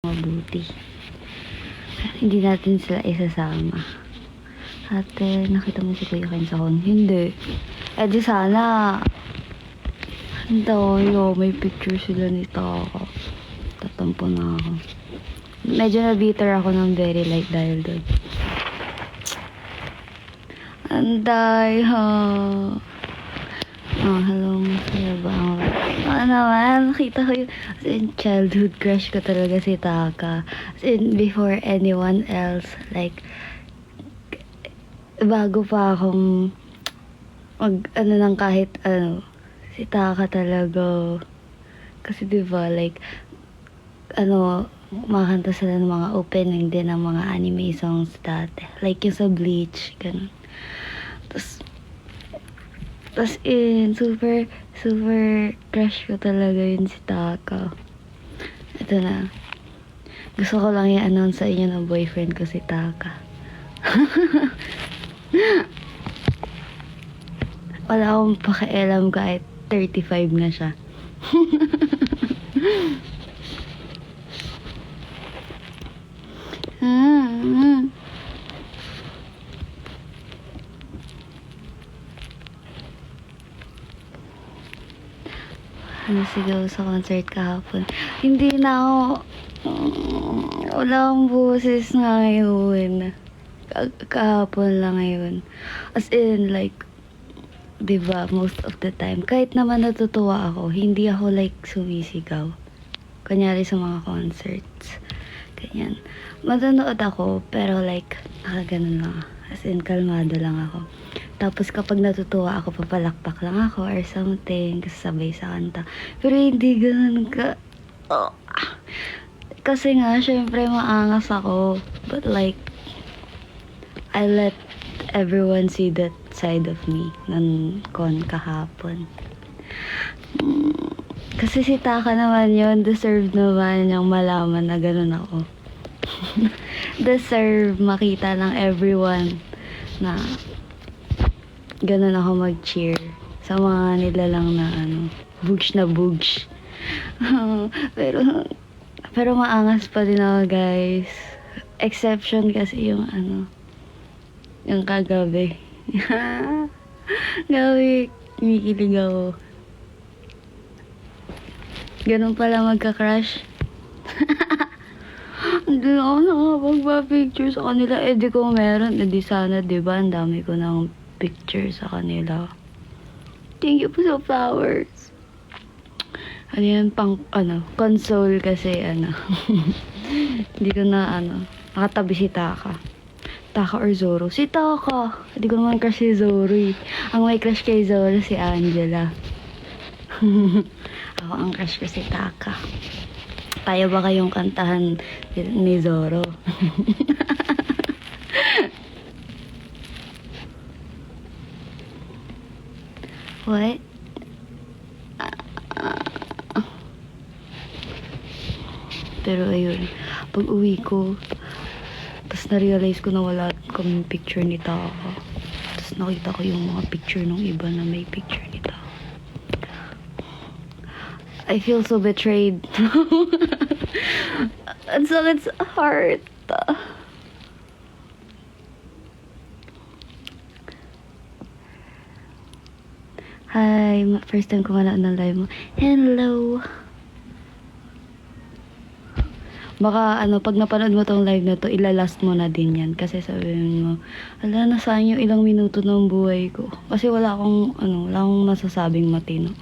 mabuti. Hindi natin sila isasama. Ate, nakita mo si Kuya Ken sa hon? Hindi. Eh di sana. Tayo, may picture sila ni Taka. Tatampo na ako. Medyo na-bitter ako ng very light dahil doon. Anday, ha. Oh, hello, masaya ba ako? Oo naman, nakita ko yung as in, childhood crush ko talaga si Taka. As in, before anyone else, like, bago pa akong ano ng kahit ano, si Taka talaga. Kasi diba, like, ano, makakanta sila ng mga opening din ng mga anime songs dati. Like yung sa Bleach, ganun. Tapos super crush ko talaga yun si Taka. Ito na. Gusto ko lang i-announce sa inyo na boyfriend ko si Taka. Wala akong pakialam kahit 35 na siya. Ano sigaw sa concert kahapon? Hindi na ako... wala akong boses nga ngayon. Kahapon lang ngayon. As in, like, diba, most of the time, kahit naman natutuwa ako, hindi ako like sumisigaw. Kunyari sa mga concerts. Ganyan. Manonood ako, pero like, nakaganon lang. As in, kalmado lang ako. Tapos kapag natutuwa ako, papalakpak lang ako or something, kasabay sa kanta. Pero hindi ganun ka... Oh. Kasi nga, syempre maangas ako. But like, I let everyone see that side of me ng kahapon. Kasi si Taka naman yun, deserve naman niyang malaman na ganun ako. Deserve makita ng everyone na ganun ako mag-cheer sa mga nilalang na ano, bugs na bugs. pero maangas pa din ako, guys. Exception kasi yung ano, yung kagabi. Gabi, kinikilig ako. Ganun pala magka-crush. Hindi ako nakapagpa-picture sa kanila. Eh di ko meron. Eh di sana, diba? Ang dami ko ng picture sa kanila. Thank you po sa flowers. Ano yan? Pang, ano, console kasi, ano. Hindi ko na, ano, nakatabi si Taka. Taka or Zoro? Si Taka. Hindi ko naman crush si Zoro eh. Ang may crush kay Zoro si Angela. Ako ang crush ko si Taka. Kaya ba kayong kantahan ni Zoro? What? Pero ayun, pag uwi ko, tapos na-realize ko na wala kaming picture ni Taka. Tapos nakita ko yung mga picture ng iba na may picture ni Taka. I feel so betrayed. And so it's hard. Hi, first time ko manood ng live mo. Hello. Baka ano, pag napanood mo tong live na to, ilalast mo na din yan. Kasi sabihin mo, ala, nasaan yung ilang minuto ng buhay ko. Kasi wala akong, ano, wala akong masasabing matino.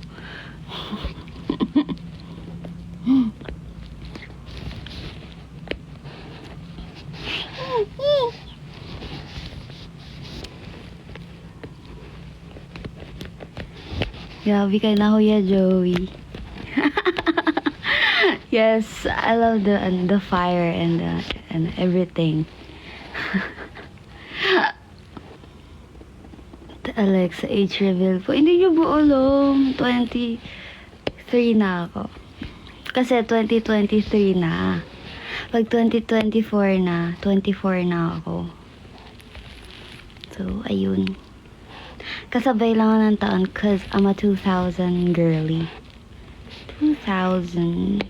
Grabe ka na, Kuya Joey. Yes, I love the fire and everything. Alexa, age reveal po. Hindi niyo ba alam? 23 na ako. Kasi 2023 na. Pag 2024 na, 24 na ako. So, ayun. Kasabay lang ako ng taon cause I'm a 2000 girly. 2000.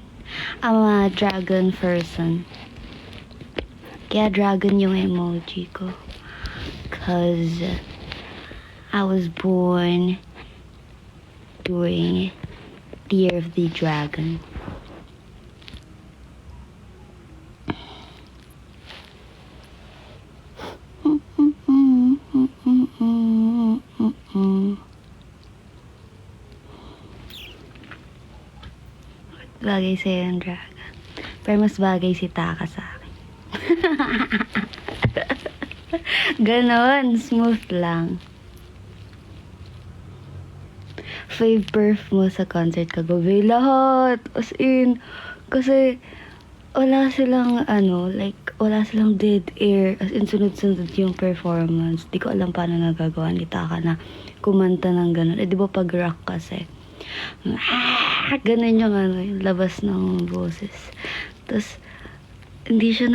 I'm a dragon person. Kaya dragon yung emoji ko. Cause I was born during the year of the dragon. Bagay sa'yo yung dragon. Pero mas bagay si Taka sa akin. Ganon, smooth lang. Fave perf mo sa concert kagabi? Lahat. As in, kasi wala silang wala silang dead air. As in, sunod-sunod yung performance. Di ko alam paano nagagawa ni Taka na kumanta ng ganon. Di ba pag rock kasi? Ganun yung yung labas ng boses. Tapos, hindi siya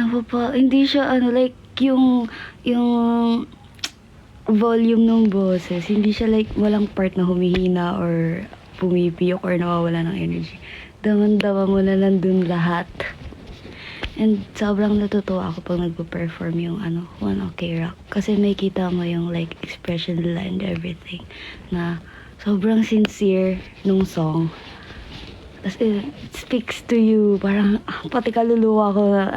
yung volume ng boses, hindi siya walang part na humihina or pumipiyok or nawawala ng energy. Daman-dama mo na nandun lahat. And sobrang natutuwa ako pag nagpo-perform yung One Ok Rock. Kasi may kita mo yung expression nila and everything. Na sobrang sincere nung song. Tapos it speaks to you. Parang pati kaluluwa ko na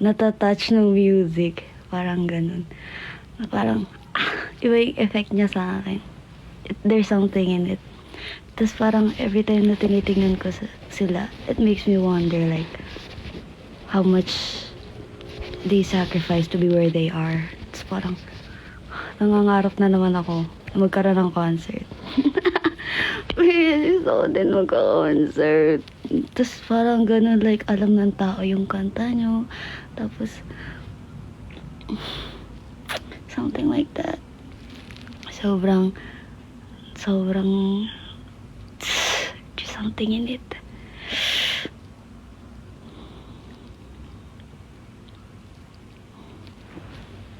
natatouch ng music. Parang ganun. Parang iba yung effect niya sa akin. There's something in it. Tapos parang every time na tinitingnan ko sila, it makes me wonder how much they sacrifice to be where they are. Tapos parang nangangarap na naman ako na magkaroon ng concert. Please, gusto ko din magka-concert. Tapos parang ganun, alam ng tao yung kanta nyo. Tapos, something like that. Sobrang, just something in it.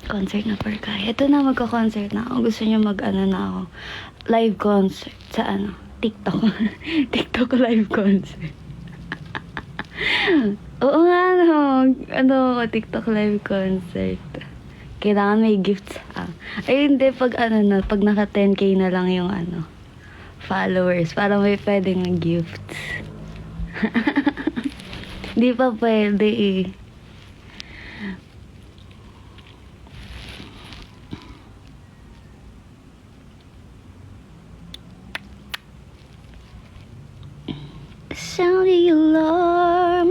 Concert na per kaya. Ito na, magka-concert na ako. Gusto nyo na ako. Live concert sa TikTok. TikTok live concert. Oo nga, TikTok live concert. Kailangan may gifts Ay, hindi, pag pag naka 10K na lang yung followers, para may pwedeng gifts. Di pa pwede eh. Sound the alarm.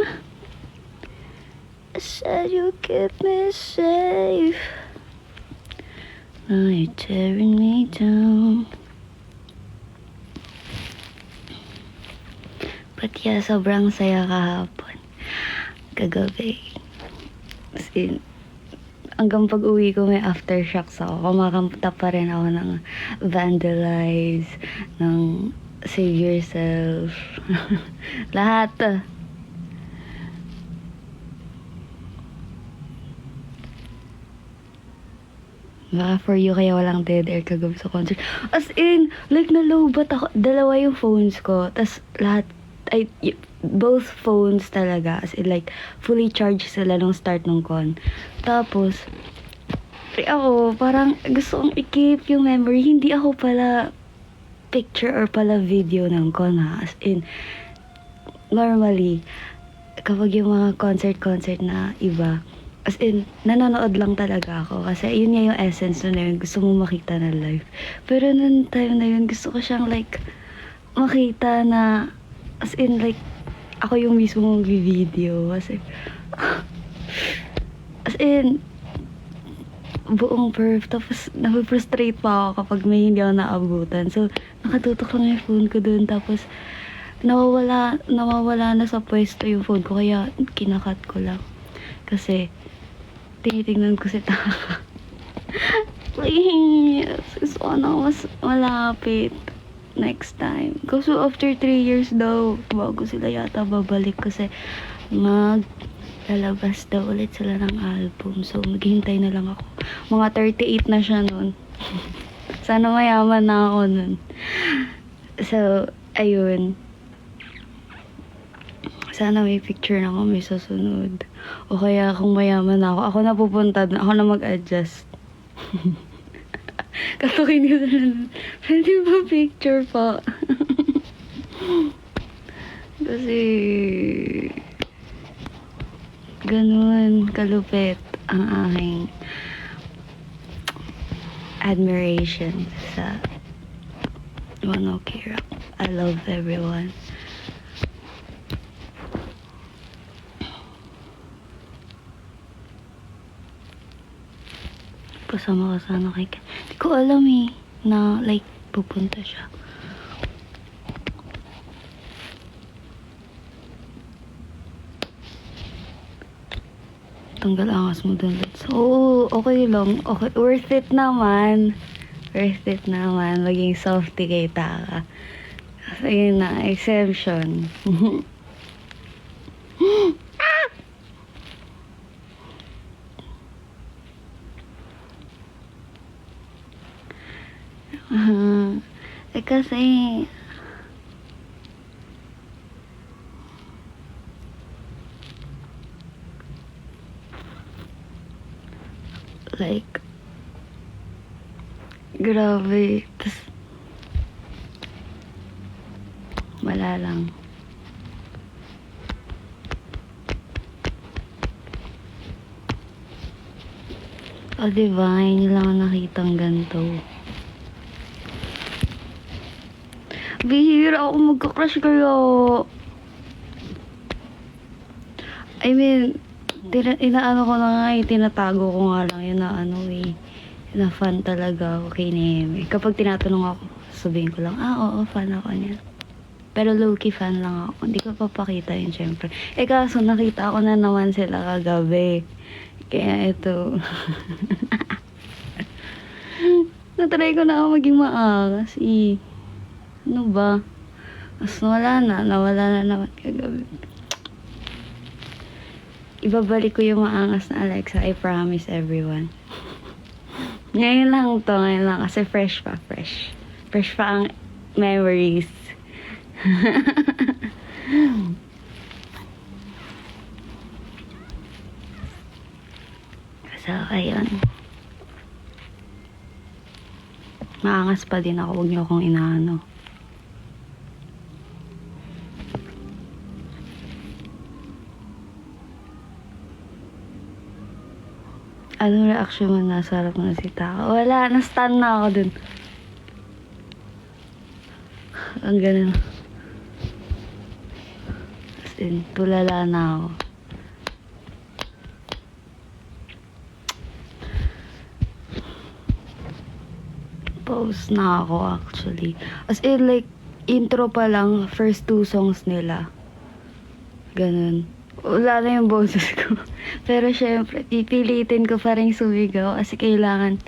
I said you keep me safe. Now you're tearing me down. But yeah, sobrang saya kahapon. Kagabi. As in, hanggang pag uwi ko may aftershocks ako. Kumakanta pa rin ako ng Vandalize, ng Save Yourself. Lahat. Baka for you kaya walang dead air kagabi sa concert. As in, nalobat ako. Dalawa yung phones ko. Tas lahat, both phones talaga. As in, fully charged sila nung start ng con. Tapos, ako, parang gusto kong i-keep yung memory. Hindi ako pala picture or pala video ng con ha. As in, normally, kapag yung mga concert na iba, as in, nanonood lang talaga ako. Kasi yun nga yung essence na yun. Gusto mo makita na live. Pero nung time na yun, gusto ko siyang makita na, as in ako yung mismo mag-video. Kasi, as in, buong perf. Tapos, na-frustrate pa ako kapag may hindi ako naabutan. So, nakatutok lang yung phone ko dun. Tapos, nawawala na sa pwesto yung phone ko. Kaya, kinakat ko lang. Kasi, tinitingnan ko si Taka. Please, gusto ko na mas malapit next time. Kasi after 3 years daw, bago sila yata babalik. Kasi, lalabas daw ulit sila ng album. So, maghintay na lang ako. Mga 38 na siya nun. Sana mayaman na ako nun. So, ayun. Sana may picture na kami sa sunod. O kaya kung mayaman ako, ako na pupunta doon. Ako na mag-adjust. Katukin ko na lang. Pwede ba picture pa? Kasi ganun kalupit ang aking admiration sa One Ok Rock. I love everyone. Pasama ka sana kay Ken. Di ko alam eh, na like, pupunta siya. Tanggal angas mo dun, let's. Oo, okay lang. Okay, worth it naman. Worth it naman. Maging softy kay Taka. Kasi yun na, exemption. Kasi like grabe, tas wala lang. O diba, ngayon lang ako nakitang ganito. Bihira ako magka-crush kayo. I mean, inaano ko na nga tinatago ko nga lang yun na ano eh. Na fan talaga ako kay Neme. Kapag tinatanong ako, sabihin ko lang, oo, fan ako niya. Pero low-key fan lang ako. Hindi ko papakita yun, syempre. Kaso nakita ko na naman sila kagabi. Kaya ito. Natry ko na ako maging maangas eh. Ano ba? Mas nawala na naman kagabi. Ibabalik ko yung maangas na Alexa, I promise everyone. Ngayon lang kasi fresh pa ang memories. So, ayun. Maangas pa din ako, huwag niyo akong inaano. Anong reaction mo na sa harap mo na si Taka? Wala, na-stun na ako dun. Ang ganun. As in, tulala na ako. Pause na ako actually. As in, like, intro pa lang, first 2 songs nila. Ganun. Wala na yung boses ko. Pero syempre, pipilitin ko pa rin sumigaw kasi kailangan,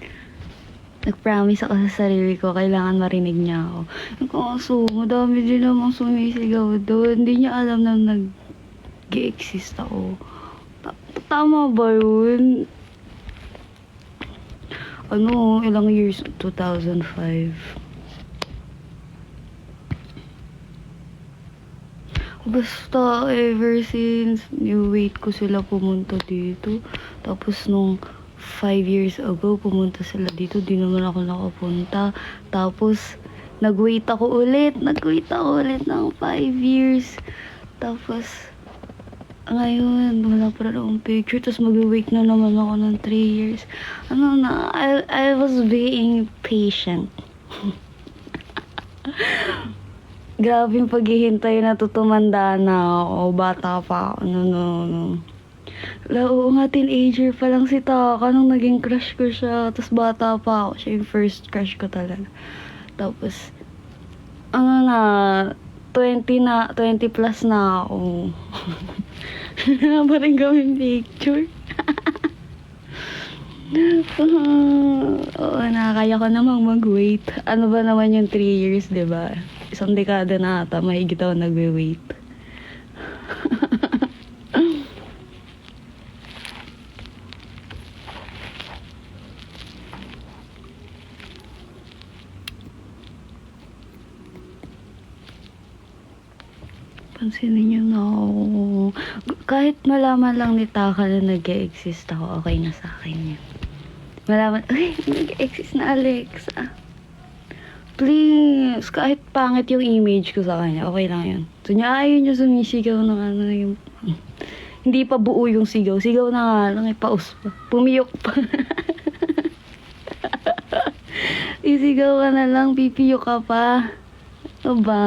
nag-promise ako sa sarili ko, kailangan marinig niya ako. Yung kaso, madami din namang sumisigaw doon. Hindi niya alam na nag-exist ako. Tama ba yun? Ano, ilang years? 2005. Basta, ever since, wait ko sila pumunta dito. Tapos, nung 5 years ago, pumunta sila dito. Di naman ako nakapunta. Tapos, nag-wait ako ulit ng 5 years. Tapos, ngayon, wala pa rin akong picture. Tapos, mag-wait na naman ako ng 3 years. Ano na, I was being patient. Grabe yung paghihintay na tutumanda na ako. Bata pa ako. No. Oo nga, teenager pa lang si Taka nung naging crush ko siya. Tapos bata pa ako. Siya yung first crush ko talaga. Tapos, ano na, 20 plus na ako. Wala pa rin kami picture. Oo na, kaya ko namang mag-wait. Ano ba naman yung 3 years, diba? Isang dekada na ata, mahigit ako nagwe-wait. pansinin niyo na ako. Kahit malaman lang ni Taka na nag-e-exist ako, okay na sa akin yun. Malaman, ay, nag-e-exist na Alexa. Please, kahit pangit yung image ko sa kanya, okay lang yun. So, niya ayaw niya sumisigaw ng ano yung... Hindi pa buo yung sigaw. Sigaw na nga lang, paus pa. Pumiyok pa. Isigaw ka na lang, pipiyok ka pa. Ano ba?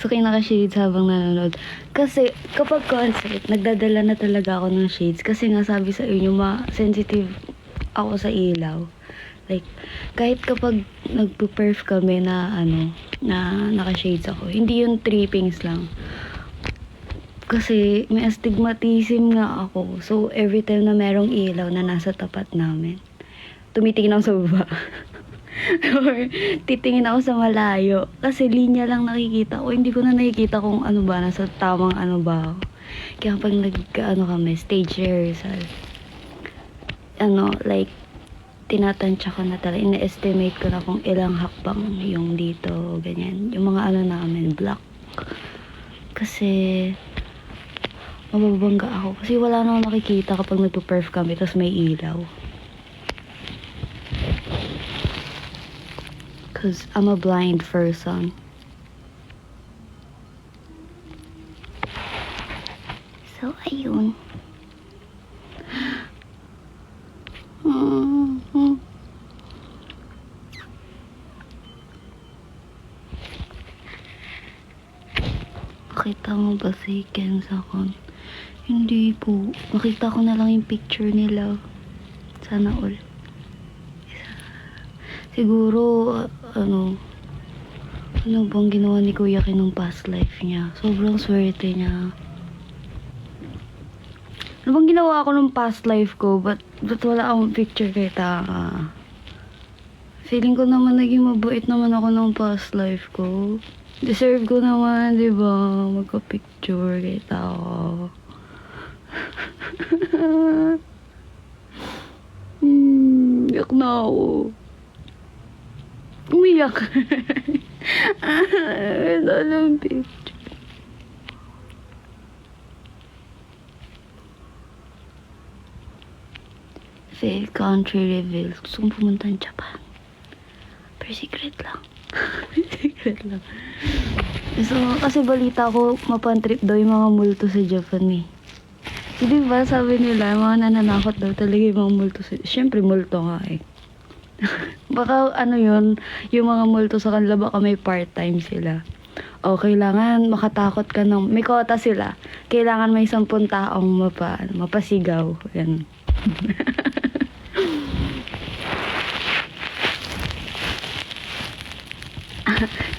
So, kayo naka-shades habang nanonood. Kasi, kapag concert, nagdadala na talaga ako ng shades. Kasi nga sabi sa inyo, sensitive ako sa ilaw. Like, kahit kapag nagpo-perf kami na, na naka-shades ako, hindi yung trippings lang. Kasi, may astigmatism nga ako. So, every time na merong ilaw na nasa tapat namin, tumitingin ako sa baba. Or titingin ako sa malayo. Kasi linya lang nakikita ko. Hindi ko na nakikita kung ano ba, nasa tamang ano ba ako. Kaya pag kami, stage rehearsal, like, tinatansya ko na talaga. Ina-estimate ko na kung ilang hakbang yung dito, ganyan. Yung mga namin, block. Kasi, mababangga ako. Kasi wala nang nakikita kapag nagpo-perf kami, tapos may ilaw. Because I'm a blind person. So, ayun. Nakita mo ba si Ken sa kon? Hindi po. Nakita ko na lang yung picture nila. Sana all. Siguro, ano bang ginawa ni Kuya Ken nung past life niya? Sobrang swerte niya. Ano bang ginawa ko nung past life ko? Ba't wala akong picture kay Taka? Feeling ko naman naging mabait naman ako nung past life ko. Deserve ko naman, di ba? Magka-picture kay Taka. Yak na ako. Umiyak. Dalang picture. Fail country reveal. Gusto kong pumunta ng Japan. Pero secret lang. Secret lang. So, kasi balita ko, mapantrip daw yung mga multo sa Japan eh. Di ba, sabi nila, mga nananakot daw talaga yung mga multo sa... Siyempre, multo nga eh. Baka yun, yung mga multo sa kanila, baka may part-time sila. O, kailangan makatakot ka ng... May kota sila. Kailangan may 10 taong mapasigaw. Yan.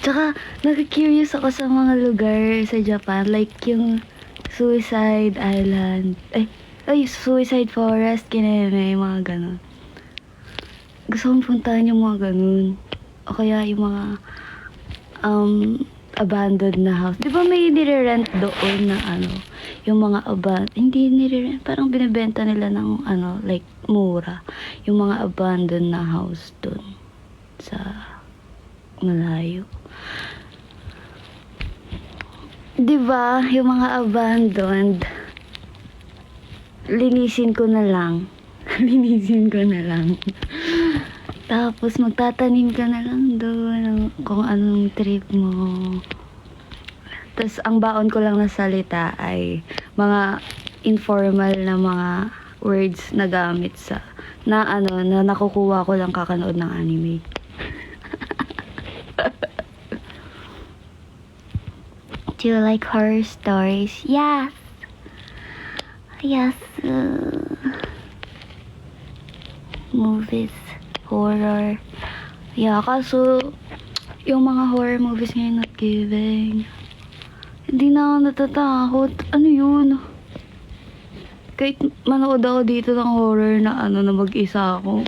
Tsaka, nag-curious ako sa mga lugar sa Japan. Like, yung Suicide Island. Suicide Forest, kineme, mga ganon. Gusto kong puntahan yung mga ganun. O kaya yung mga abandoned na house. Di ba may nire-rent doon na yung mga hindi nire-rent, parang binibenta nila ng like mura. Yung mga abandoned na house doon sa malayo. Di ba yung mga abandoned, linisin ko na lang. Tapos magtatanim ka na lang doon kung anong trip mo. Tapos ang baon ko lang na salita ay mga informal na mga words na gamit na nakukuha ko lang kakanood ng anime. Do you like horror stories? Yes. Yes. Movies, horror. Yeah, kaso yung mga horror movies ngayon not giving. Hindi na ako natatakot. Ano yun? Kahit manood ako dito ng horror na na mag-isa ako.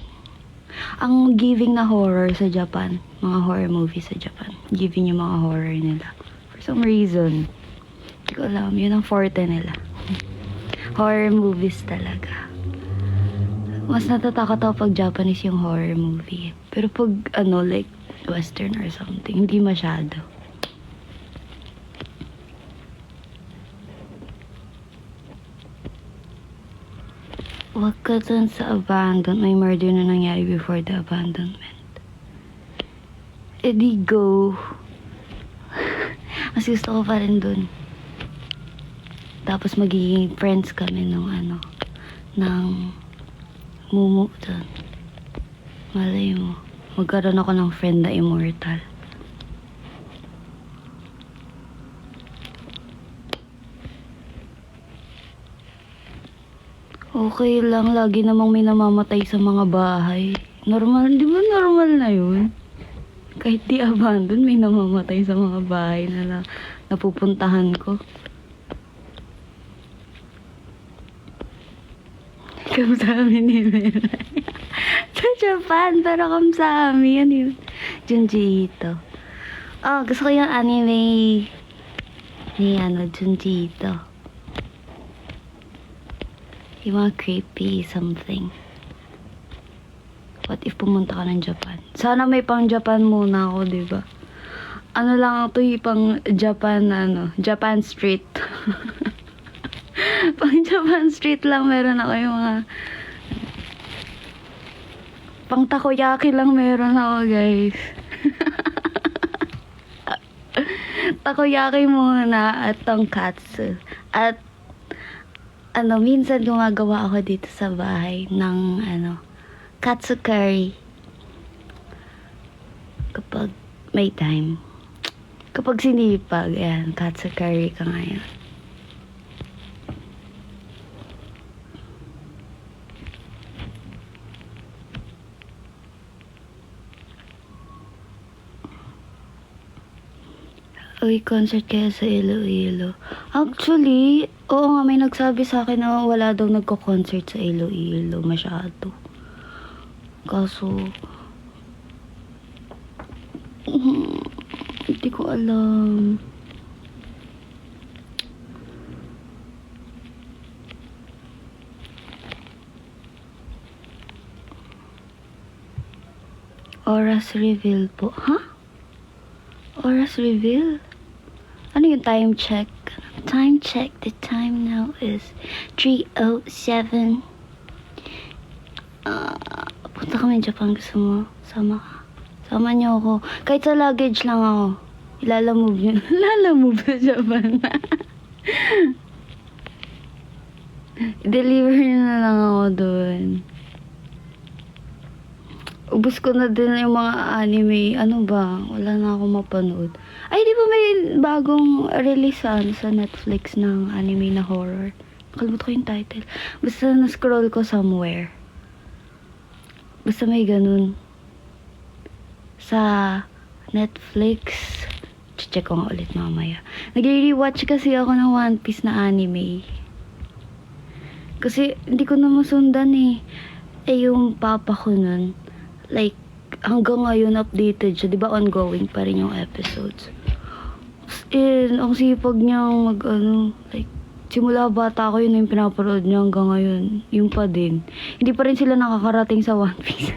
Ang giving na horror sa Japan, mga horror movies sa Japan, giving yung mga horror nila. For some reason. Hindi ko alam, yun ang forte nila. Horror movies talaga. Mas natatakot ako pag Japanese yung horror movie. Pero pag like western or something, hindi masyado. Wag ka dun sa abandon. May murder na nangyari before the abandonment. Di go. Mas gusto ko pa rin dun. Tapos magiging friends kami nung ng mumu dun. Malay mo, magkaroon ako ng friend na immortal. Okay lang, lagi namang may namamatay sa mga bahay. Normal, di ba normal na yun? Kahit di abandon, may namamatay sa mga bahay na napupuntahan ko. Kamsami ni Melay. Sa Japan, pero kamsami. Ano yun? Junji Ito. Gusto ko yung anime ni Junji Ito. Yung mga creepy something. What if pumunta ka ng Japan? Sana may pang Japan muna ako, diba? Ano lang ito yung pang Japan, Japan Street. Pang Japan Street lang meron ako yung mga pang takoyaki lang meron ako, guys. Takoyaki muna at tonkatsu. At minsan gumagawa ako dito sa bahay ng katsu curry. Kapag may time. Kapag sinipag, ayan, katsu curry ka ngayon. Uy, concert kaya sa Iloilo. Actually, oo nga, may nagsabi sa akin na wala daw nagko-concert sa Iloilo masyado. Kaso, hindi ko alam. Oras reveal po. Huh? Oras reveal? Ano yung time check? Time check. The time now is 3:07. Punta kami Japan. Gusto mo? Sama ka. Sama niyo ako. Kahit sa luggage lang ako. Ilalamove yun. Ilalamove sa Japan. Deliver na lang ako doon. Ubus ko na din yung mga anime. Ano ba? Wala na akong mapanood. Ay, di ba may bagong release sa Netflix ng anime na horror? Nakalimutan ko yung title. Basta na-scroll ko somewhere. Basta may ganun. Sa Netflix. Check ko nga ulit mamaya. Nag-rewatch kasi ako ng One Piece na anime. Kasi hindi ko na masundan eh. Yung papa ko nun, like, hanggang ngayon updated siya. Diba ongoing pa rin yung episodes. Ang sipag niyang like, simula bata ko yun yung pinapanood niya hanggang ngayon. Yung pa din. Hindi pa rin sila nakakarating sa One Piece.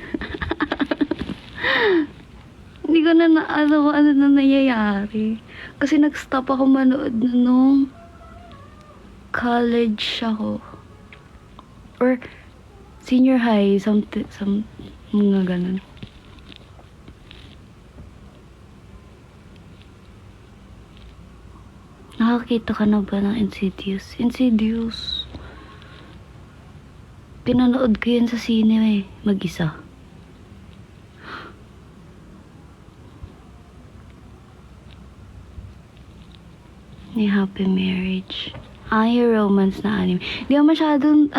Hindi ko na ano na nangyayari. Kasi nag-stop ako manood nung college ako. Or senior high, some mga ganun. Nakakita ka na ba ng Insidious? Insidious. Pinanood ko yun sa sine mag-isa. Ni Happy Marriage. Yung romance na anime. Hindi ako masyadong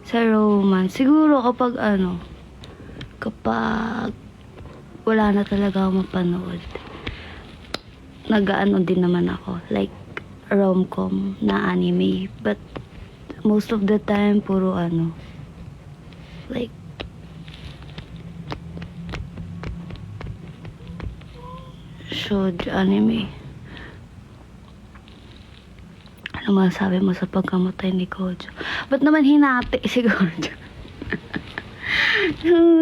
sa romance. Siguro kapag kapag wala na talaga ako mapanood, din naman ako. Like, rom-com na anime. But, most of the time, puro like, showed anime. Ano Ang masasabi mo sa pagkamatay ni Kojo? Ba't naman hinati si Kojo?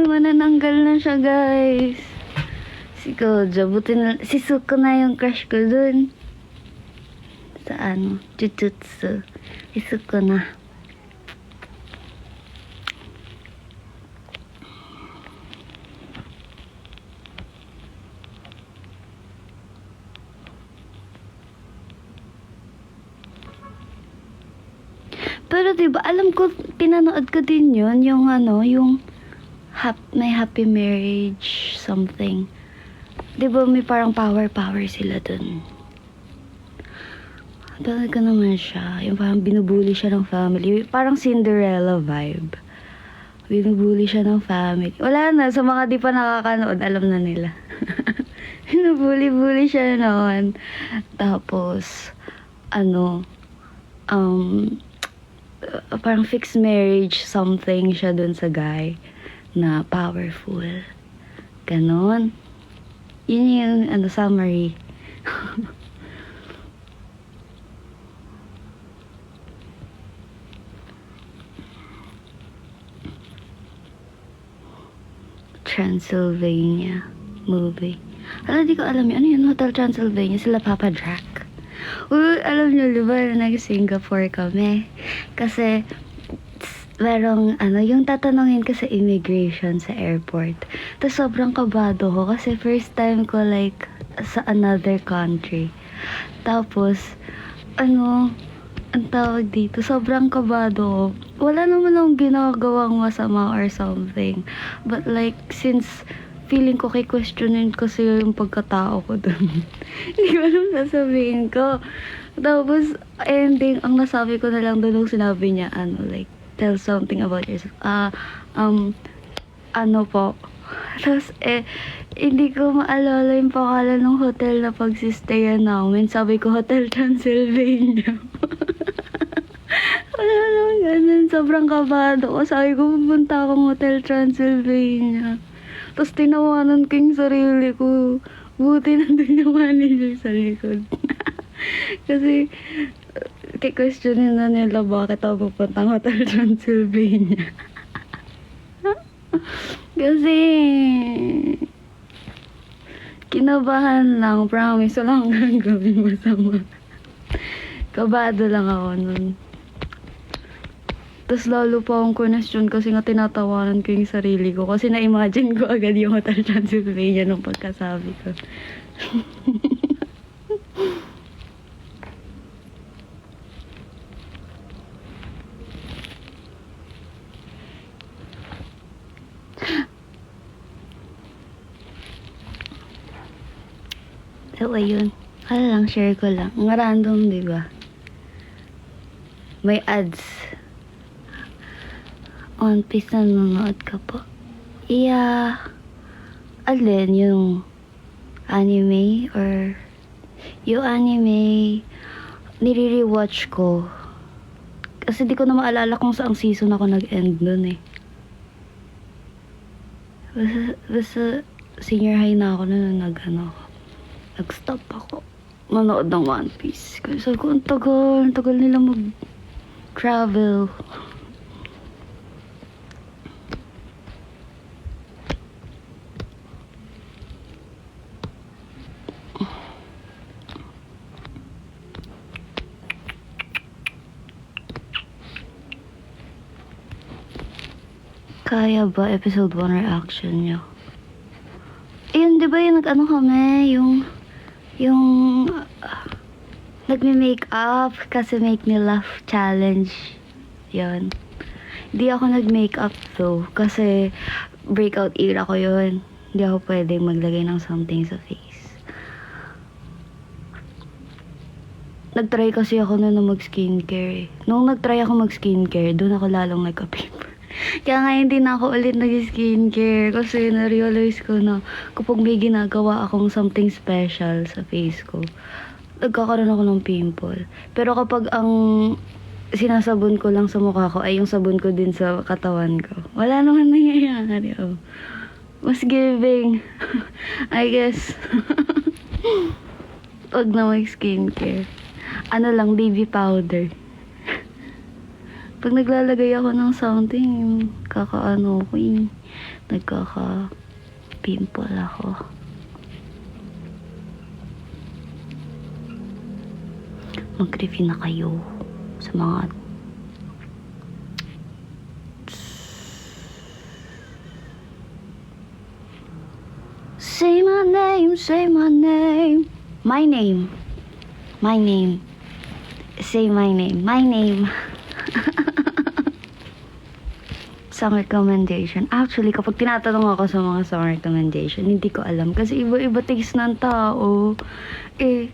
Manananggal na siya, guys. Si Kojo, buti na, si Suko na yung crush ko dun. Sa ano, Jujutsu. Si Suko na. Pero diba, alam ko, pinanood ko din yun, yung ano, yung may happy marriage something. Diba may parang power sila dun. Talaga naman siya, yung parang binubuli siya ng family, parang Cinderella vibe. Binubuli siya ng family. Wala na, sa mga di pa nakakanood, alam na nila. Binubuli-buli siya noon. Tapos, ano, parang fixed marriage something siya dun sa guy na powerful. Ganon. Yun yung ano, summary. Transylvania movie. Alam, di ko alam yun. Ano yun? Hotel Transylvania. Sila Papa Drac. Alam nyo, di ba, nag-Singapore kami. Kasi, merong, ano, yung tatanungin ko sa immigration sa airport. Tapos, sobrang kabado ko kasi first time ko, like, sa another country. Tapos, ano, ang tawag dito, sobrang kabado ko. Wala naman akong ginagawang masama or something. But, like, since feeling ko questionin kasi yung pagkatao ko dun. Hindi ko alam sasabihin ko. Tapos, ending, ang nasabi ko na lang dun nung sinabi niya, ano, like, tell something about yourself. Ano po. Tapos, hindi ko maalala yung pangalan ng hotel na pagsistayan namin. Sabi ko, Hotel Transylvania. Wala naman ganun. Sobrang kabado ko. Sabi ko, pupunta akong Hotel Transylvania. Tapos tinawanan ko yung sarili ko. Buti nandun yung manager sa likod. Kasi, questionin na nila bakit ako pupuntang Hotel Transylvania. Kasi, kinabahan lang. Promise, wala akong gagawin masama. Kabado lang ako nun. Tapos lalo pa akong question kasi nga tinatawanan ko yung sarili ko. Kasi na-imagine ko agad yung Hotel Transylvania nung pagkasabi ko. So, ayun. Kala lang, share ko lang. Ang random, di ba? May ads. One Piece na nanonood ka po. Alin yung anime or yung anime nire-rewatch ko. Kasi di ko na maalala kung saang season ako nag-end nun eh. Basta senior high na ako na nag-stop ako. Manood ng One Piece. Kasi sabi ko, ang tagal nila mag-travel. Kaya ba episode 1 reaction nyo? Ayun, di ba yung nag-ano kami, yung nagme-make up kasi make me laugh challenge. Yun. Di ako nag-make up though kasi breakout era ko yun. Di ako pwedeng maglagay ng something sa face. Nag-try kasi ako na mag-skincare eh. Nung nag-try ako mag-skincare, doon ako lalong nagka-pimple. Kaya nga hindi na ako ulit nag-skincare kasi na-realize ko na kapag may ginagawa akong something special sa face ko, nagkakaroon ako ng pimple. Pero kapag ang sinasabon ko lang sa mukha ko ay yung sabon ko din sa katawan ko, wala naman nangyayari. Oh. Mas giving. I guess. Pag na mag-skincare. ano lang, baby powder. Pag naglalagay ako ng something, kakaano ko nagkaka-pimple ako. Mag-review na kayo sa mga say my name, say my name. My name. My name. Say my name. My name. Song recommendation. Actually, kapag tinatanong ako sa mga song recommendation, hindi ko alam. Kasi iba-iba taste ng tao. Eh,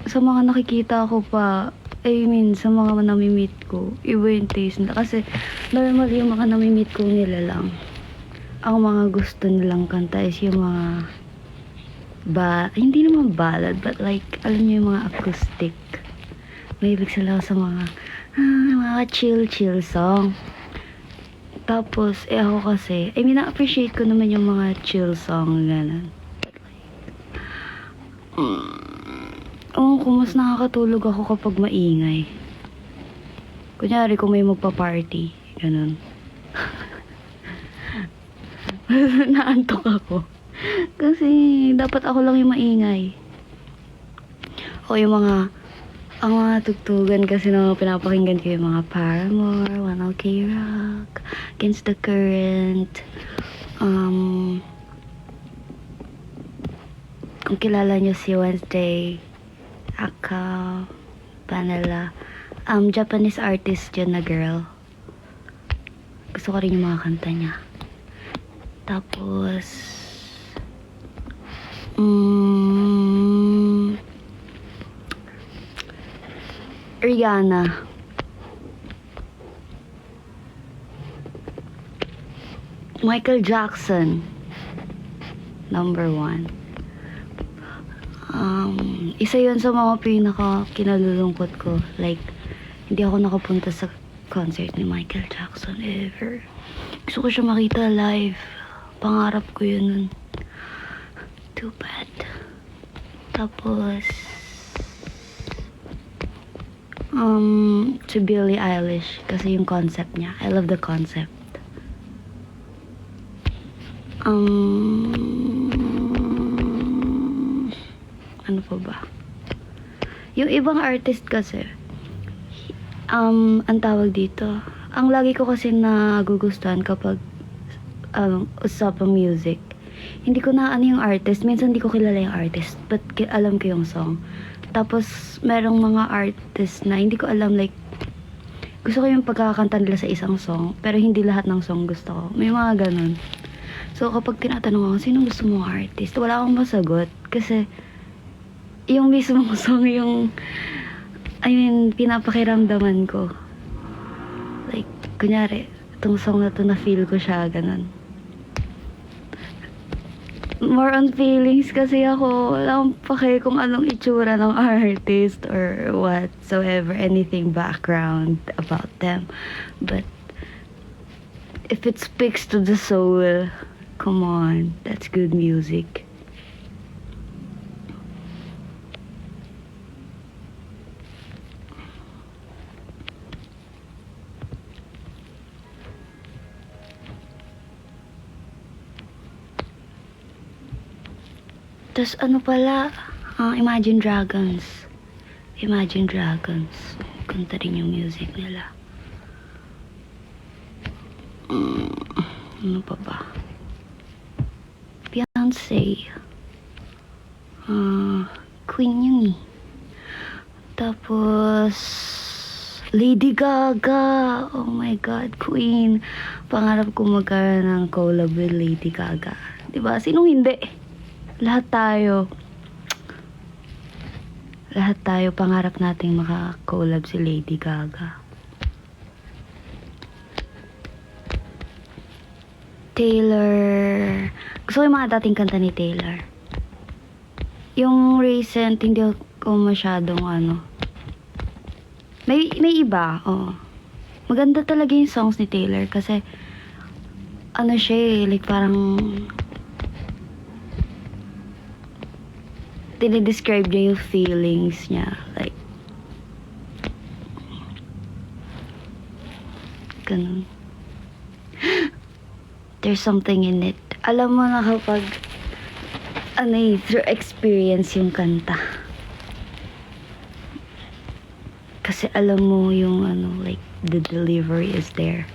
sa mga nakikita ko pa, sa mga nami-meet ko, iba yung taste nila. Kasi, normal yung mga nami-meet ko nila lang. Ang mga gusto nilang kanta is yung mga hindi naman ballad, but like, alam niyo yung mga acoustic. Mahilig sila sa mga chill song. Tapos, ako kasi, na-appreciate ko naman yung mga chill song, gano'n. Kung mas nakakatulog ako kapag maingay. Kunyari, kung may magpa-party, gano'n. Naantok ako. Kasi, dapat ako lang yung maingay. O yung ang mga tugtugan kasi na pinapakinggan ko yung mga Paramore, One Ok Rock, Against the Current, kung kilala nyo si Wednesday, Aka, Vanilla, Japanese artist yun na girl. Gusto ko rin yung mga kanta niya. Tapos, Rihanna. Michael Jackson. Number 1. Isa yun sa mga pinaka kinalulungkot ko. Like, hindi ako nakapunta sa concert ni Michael Jackson ever. Gusto ko siya makita live. Pangarap ko yun nun. Too bad. Tapos, si Billie Eilish kasi yung concept niya. I love the concept. Ano pa ba? Yung ibang artist kasi, ang tawag dito, ang lagi ko kasi nagugustuhan kapag usapang music. Hindi ko na ano yung artist. Minsan hindi ko kilala yung artist, but alam ko yung song. Tapos, merong mga artist na hindi ko alam, like, gusto ko yung pagkakanta nila sa isang song, pero hindi lahat ng song gusto ko. May mga ganun. So, kapag tinatanong ako, sino gusto mong artist? Wala akong masagot. Kasi, yung mismong song yung, pinapakiramdaman ko. Like, kunyari, itong song na to, na-feel ko siya, ganun. More on feelings kasi ako, wala akong pake kung anong itsura ng artist or whatsoever, anything background about them. But if it speaks to the soul, come on, that's good music. Tapos ano pala, Imagine Dragons. Imagine Dragons. Kanta rin yung music nila. Ano pa ba? Beyonce. Queen yun eh. Tapos, Lady Gaga. Oh my God, Queen. Pangarap ko magkaroon ng collab with Lady Gaga. Diba? Sinong hindi? Lahat tayo pangarap nating maka-collab si Lady Gaga. Taylor. Gusto ko yung mga dating kanta ni Taylor. Yung recent, hindi ko masyadong May iba, Maganda talaga yung songs ni Taylor kasi siya like parang dinidescribe niya yung feelings niya. Like, Ganun. There's something in it. Alam mo na kapag through experience yung kanta. Kasi alam mo yung like the delivery is there.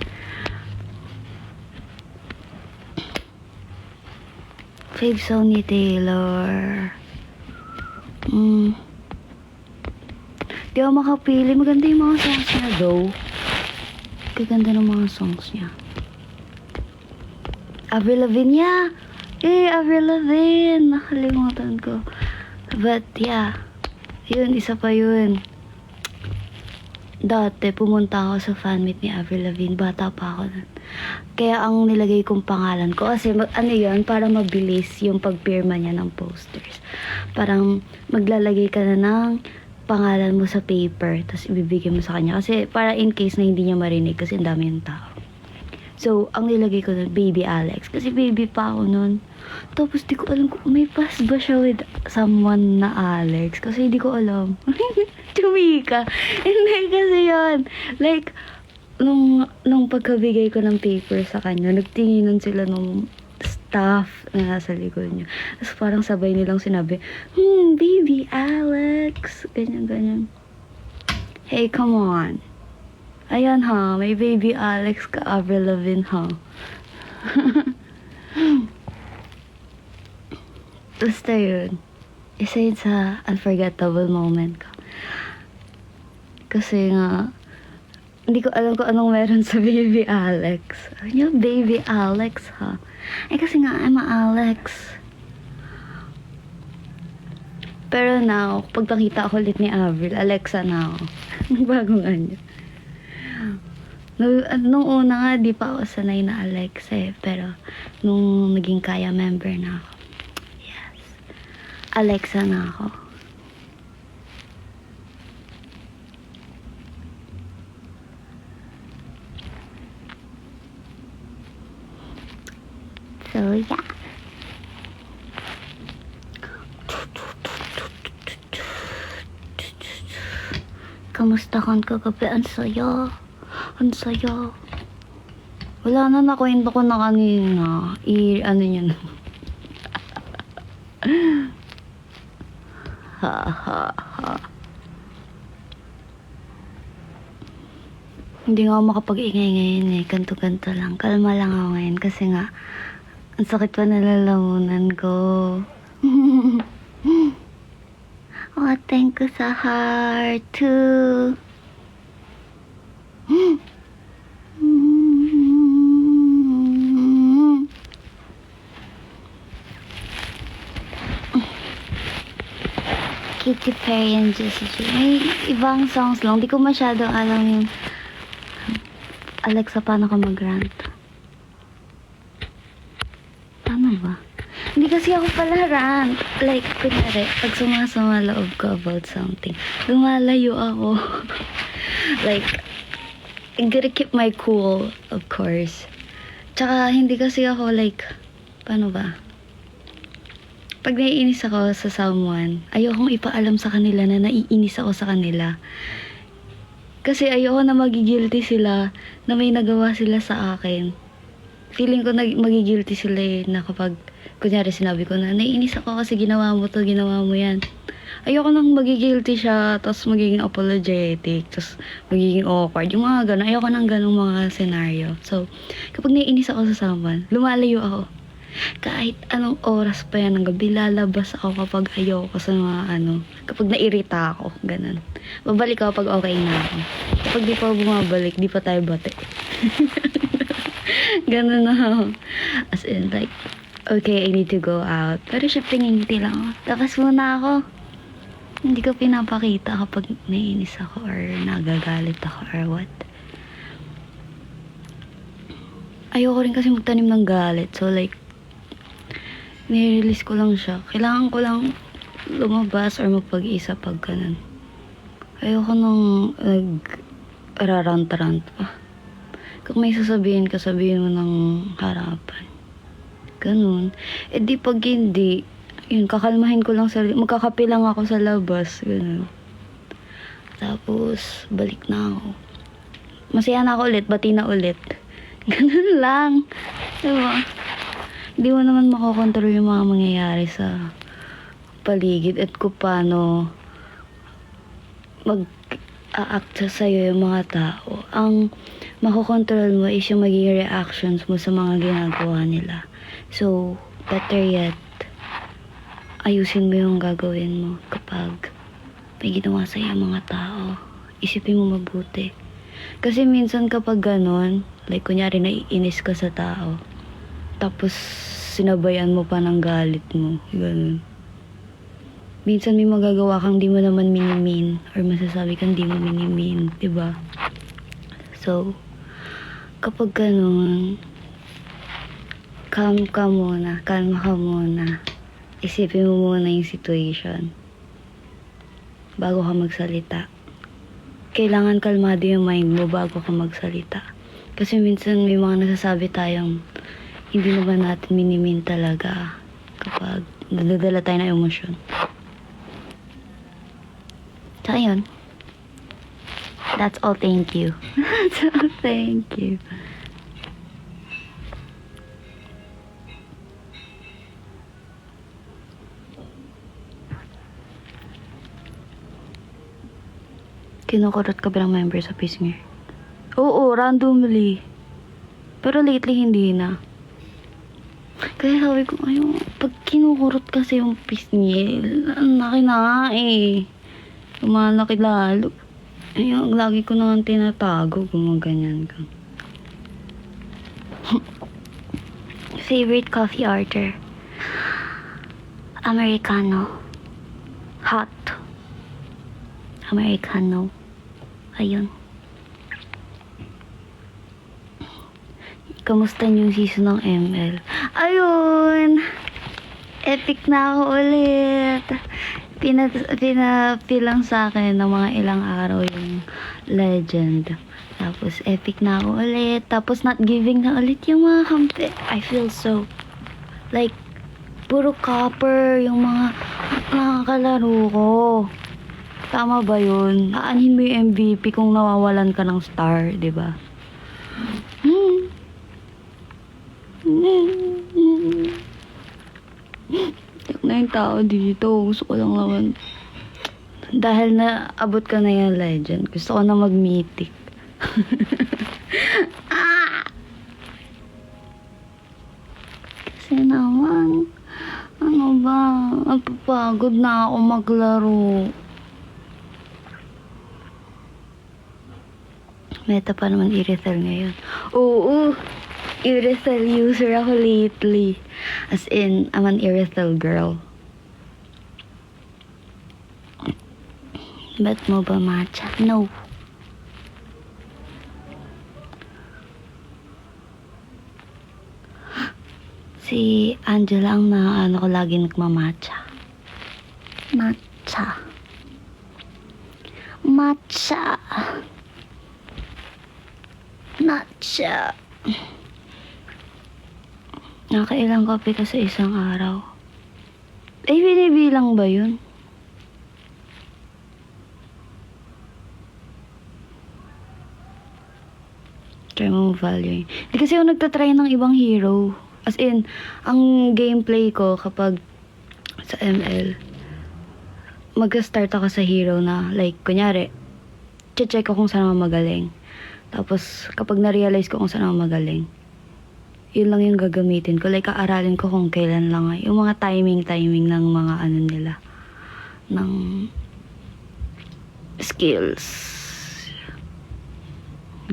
Fave song ni Taylor. Di ako makapili. Maganda yung mga songs niya though. Kaganda ng mga songs niya. Avril Lavigne, Avril Lavigne. Nakalimutan ko. But yeah, yun, isa pa yun. Dati, pumunta ako sa fan meet ni Avril Lavigne. Bata pa ako nun. Kaya ang nilagay kong pangalan ko, kasi yun, para mabilis yung pagpirma niya ng posters. Parang maglalagay ka na ng pangalan mo sa paper, tapos ibibigay mo sa kanya. Kasi para in case na hindi niya marinig, kasi ang dami yung tao. So, ang nilagay ko nun, Baby Alex. Kasi baby pa ako nun. Tapos, di ko alam kung may pass ba siya with someone na Alex. Kasi di ko alam. Tumika. Hindi kasi yun. Like, nung pagkabigay ko ng paper sa kanya, nagtinginan sila nung staff na nasa likod niya. Tapos parang sabay nilang sinabi, Baby Alex. Ganyan, ganyan. Hey, come on. Ayan ha, may Baby Alex ka, Avril Lavigne ha. Basta yun. Isa yun sa unforgettable moment ko. Kasi nga, hindi ko alam kung anong meron sa Baby Alex. Yung Baby Alex ha. Kasi nga, I'm a Alex. Pero now, pag nakita ako ulit ni Avril, Alexa na ako. Bagong ano. Nung una nga, di pa ako sanay na Alexa eh. Pero, nung naging Kaya member na ako, yes, Alexa na ako. So, yeah. Kamusta kang kagabi? Ang saya. Ang saya. Wala na, nakwento ko na kanina. Ano yun? Ha, ha, ha. Hindi nga ako makapag-ingay ngayon eh. Kanto-kanto lang. Kalma lang ako ngayon. Kasi nga, ang sakit pa nalalamunan ko. Oh, thank you sa heart too. Katy Perry and Jessie J. May ibang songs lang. Di ko masyadong alam yung Alexa, paano ka mag-rant? Paano ba? Hindi kasi ako pala rant. Like, kunyari, pag sumasama loob ko about something, lumalayo ako. Like, I gotta keep my cool, of course. Tsaka, hindi kasi ako like, paano ba? Pag naiinis ako sa someone, ayokong ipaalam sa kanila na naiinis ako sa kanila. Kasi ayoko na magigilty sila na may nagawa sila sa akin. Feeling ko na magigilty sila eh, na kapag, kunyari sinabi ko na, naiinis ako kasi ginawa mo to, ginawa mo yan. Ayoko nang magigilty siya, tapos magiging apologetic, tapos magiging awkward. Yung mga gano'n, ayoko nang gano'ng mga scenario. So, kapag naiinis ako sa someone, lumalayo ako. Kahit anong oras pa yan ng gabi, lalabas ako kapag ayoko sa mga kapag nairita ako, ganun. Babalik ako pag okay na ako. Kapag di pa bumabalik, di pa tayo bate. Ganun na ako. As in, like, okay, I need to go out. Pero syempre, ngingiti lang ako. Tapos muna ako. Hindi ko pinapakita kapag naiinis ako or nagagalit ako or what. Ayoko rin kasi magtanim ng galit. So, like, nire-release ko lang siya. Kailangan ko lang lumabas or magpag-isa pag ganun. Ayoko nang nag-rarant-rant pa. Kung may sasabihin ka, sabihin mo ng harapan. Ganun. Eh di pag hindi, yun, kakalmahin ko lang sarili. Magkakape lang ako sa labas. Ganun. Tapos, balik na ako. masaya na ako ulit, bati na ulit. Ganun lang. Diba? Di mo naman makokontrol yung mga mangyayari sa paligid at kung paano mag-a-act sa'yo yung mga tao. Ang makokontrol mo is yung magiging reactions mo sa mga ginagawa nila. So, better yet, ayusin mo yung gagawin mo kapag may ginawa sa'yo mga tao. Isipin mo mabuti. Kasi minsan kapag ganon, like kunyari naiinis ka sa tao, tapos sinabayan mo pa ng galit mo, ganon. Minsan may magagawa kang di mo naman minimin or masasabi kang di mo minimin, diba? So, kapag ganon, calma ka muna. Isipin mo muna yung situation bago ka magsalita. Kailangan kalmado yung mind mo bago ka magsalita. Kasi minsan may mga nasasabi tayong hindi naman natin minimin talaga kapag nadadala tayo ng emosyon. So, ayun. That's all, thank you. That's all, thank you. Kinukurot ka ba ng member sa Pisngir? Oo, randomly. Pero lately, hindi na. Kaya sabi ko, ayun, pag kinukurot kasi yung Pisngir, ang laki na nga eh. Lumalaki lalo. Ayun, lagi ko na nga tinatago kung ganyan ka. Favorite coffee order? Americano. Hot. Americano. Ayun. Kamusta yung season ng ML? Ayun! Epic na ako ulit. Pinapilang sa akin ng mga ilang araw yung legend. Tapos epic na ako ulit. Tapos not giving na ulit yung mga kampi. I feel so like puro copper yung mga kalaro ko. Tama ba yun? Aanhin mo yung MVP kung nawawalan ka ng star, di ba? Tiyak na yung tao dito. Gusto ko lang naman. Dahil na abot ka na yung legend, gusto ko na mag-mythic. Kasi naman, ano ba, napapagod na ako maglaro. Meta pa naman Irithel ngayon. Oo, Irithel user ako lately. As in, I'm an Irithel girl. Bet mo ba matcha? No. Si Angela ang ano ko lagi nagmamatcha. Matcha. Matcha. Matcha. Nakailang kape ka sa isang araw? Eh, binibilang ba yun? Try mo value. Hindi kasi ako nagtatry ng ibang hero. As in, ang gameplay ko kapag sa ML, mag-start ako sa hero na, like, kunyari, check ko kung saan ako magaling. Tapos, kapag na-realize ko kung saan ako magaling, yun lang yung gagamitin ko. Like, aaralin ko kung kailan lang. Yung mga timing ng mga ano nila. Ng skills.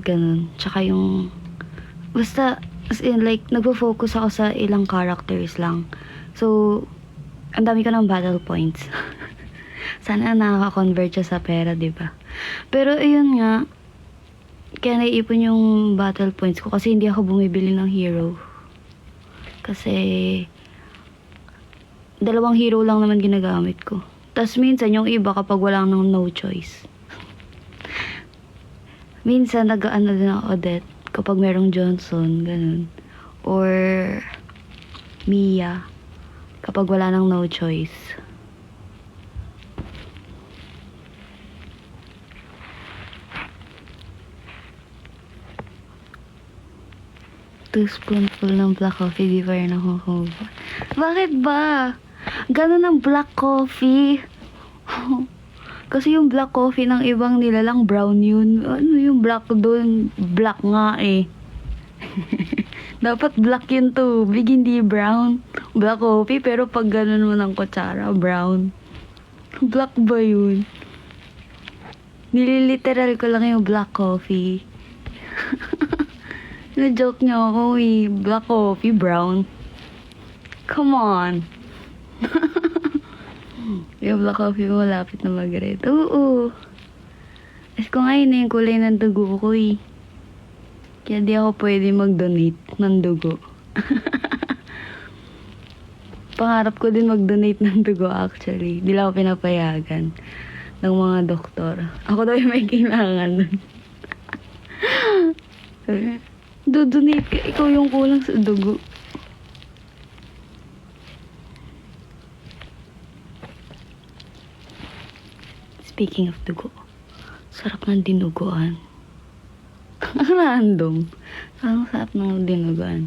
Ganun. Tsaka yung basta, as in, like, nagpo-focus ako sa ilang characters lang. So, ang dami ko ng battle points. Sana nakaka-convert siya sa pera, diba? Pero, ayun nga, kaya naiipon yung battle points ko kasi hindi ako bumibili ng hero. Kasi, 2 hero lang naman ginagamit ko. Tapos, minsan, yung iba kapag wala nang no choice. Minsan, nag-ano din ako Odette kapag merong Johnson, ganun. Or Mia kapag wala nang no choice. 2 spoonful ng black coffee, di pa rin ako kumain. Bakit ba? Ganun ang black coffee. Kasi yung black coffee ng ibang nilalang brown yun. Ano yung black doon? Black nga eh. Dapat black yung tubig, hindi brown. Black coffee, pero pag ganun mo ng kutsara, brown. Black ba yun? Nililiteral ko lang yung black coffee. Na-joke niyo ako eh. Black coffee, brown. Come on. Yung black coffee mo malapit na mag-red. Oo. As ko ngayon na yung kulay ng dugo ko eh. Kaya di ako pwede mag-donate ng dugo. Pangarap ko din mag-donate ng dugo actually. Di lang ako pinapayagan ng mga doktor. Ako daw yung may kailangan nun. Do-donate ka. Ikaw yung kulang sa dugo. Speaking of dugo, sarap ng dinuguan. Random. Ang sarap ng dinuguan.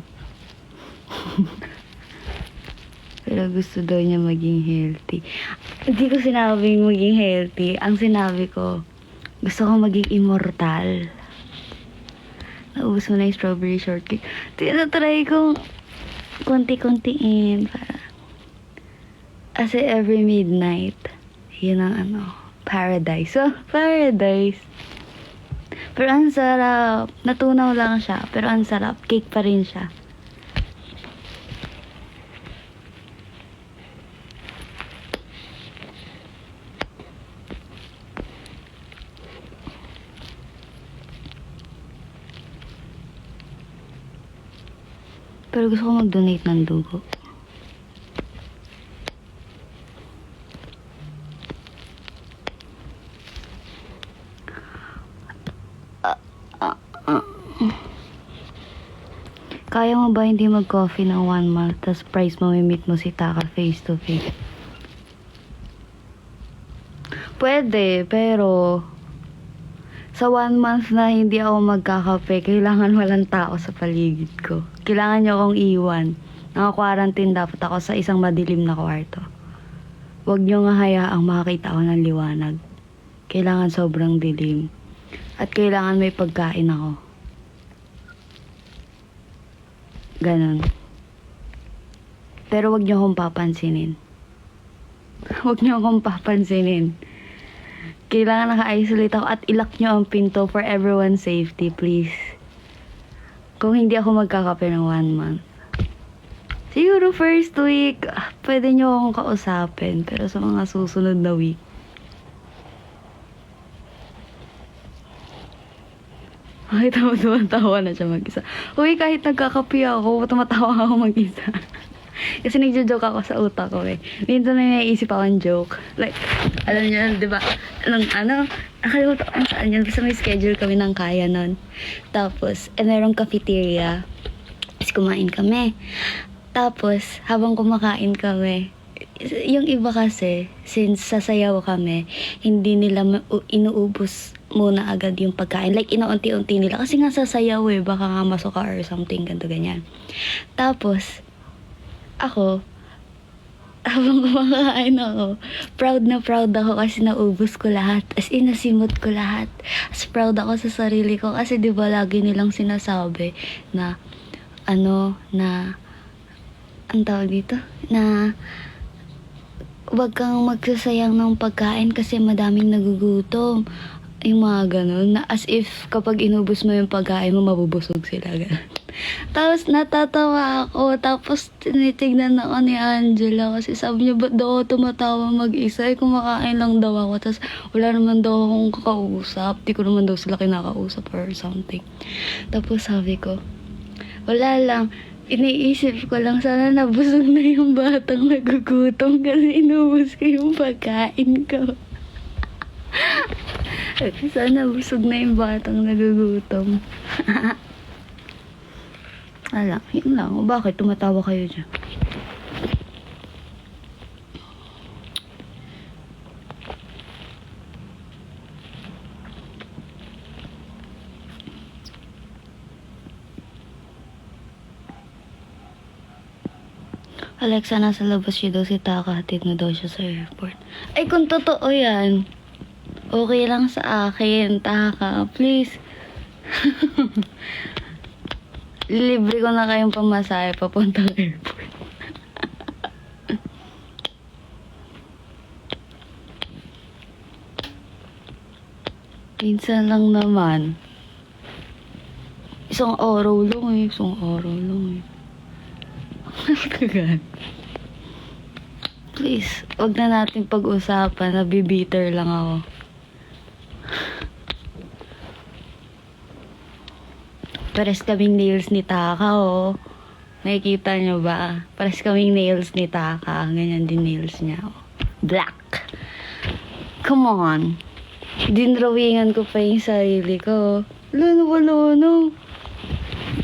Pero gusto daw niya maging healthy. Hindi ko sinabing maging healthy. Ang sinabi ko, gusto ko maging immortal. Naubos mo na yung strawberry shortcake. Tinatry kong konti-kontiin para. Kasi every midnight, yun ang paradise. So, paradise. Pero ang sarap. Natunaw lang siya. Pero ang sarap. Cake pa rin siya. Pero gusto ko mag-donate ng dugo. Kaya mo ba hindi mag-coffee ng 1 month tas price mo meet mo si Taka face to face? Pwede, pero sa 1 month na hindi ako magkakape, kailangan walang tao sa paligid ko. Kailangan niyo akong iwan. Naka-quarantine dapat ako sa isang madilim na kwarto. Huwag niyo nga hayaang makakita ako ng liwanag. Kailangan sobrang dilim. At kailangan may pagkain ako. Ganon. Pero wag niyo akong papansinin. Wag niyo akong papansinin. Kailangan naka-isolate ako at ilock niyo ang pinto for everyone's safety, please. Kung hindi ako magkakape ng 1 month. Siguro first week, pwede niyo akong kausapin. Pero sa mga susunod na week, kahit ako tumatawa na siya mag-isa. Uy, kahit nagkakape ako, tumatawa ako mag-isa. Kasi nagjo-joke ako sa utak ko eh. Minsan na naiisip akong joke. Like, alam niyo, di ba? Nakalimutan ko kung saan yun. Basta may schedule kami ng kaya nun. Tapos, merong cafeteria. Tapos kumain kami. Tapos, habang kumakain kami, yung iba kasi, since sasayaw kami, hindi nila inuubos muna agad yung pagkain. Like, inaunti-unti nila. Kasi nga sasayaw eh. Baka nga masuka or something, ganito ganyan. Tapos, ako, habang kumakain ako, proud na proud ako kasi naubos ko lahat. As in, nasimot ko lahat. As proud ako sa sarili ko. Kasi diba lagi nilang sinasabi na, ang tawag dito? Na, huwag kang magsasayang ng pagkain kasi madaming nagugutom. Yung mga ganun, na as if kapag inubos mo yung pagkain mo, mabubusog sila. Tapos natatawa ako, tapos tinitignan ako ni Angela kasi sabi niya, ba't daw ako tumatawa mag-isa? Kumakain lang daw ako, tapos wala naman daw akong kakausap. Di ko naman daw sila kinakausap or something. Tapos sabi ko, wala lang. Iniisip ko lang, sana nabusog na yung batang nagugutom kasi inubos ko yung pagkain ko. Sana busog na yung batang nagugutom. Ala, yun lang. Bakit tumatawa kayo dyan? Alexa, nasa labas siya daw si Taka. Hatid na daw siya sa airport. Ay, kung totoo yan, okay lang sa akin, Taka. Please. Libre ko na kayong pamasahe papuntang airport. Minsan lang naman. Isang araw lang eh. Kagad. Please, wag na natin pag-usapan. Nabibitter lang ako. Pares kaming nails ni Taka, oh. Nakikita nyo ba? Pares kaming nails ni Taka. Ganyan din nails niya, oh. Black. Come on. Dinrawingan ko pa yung sarili ko. Lono.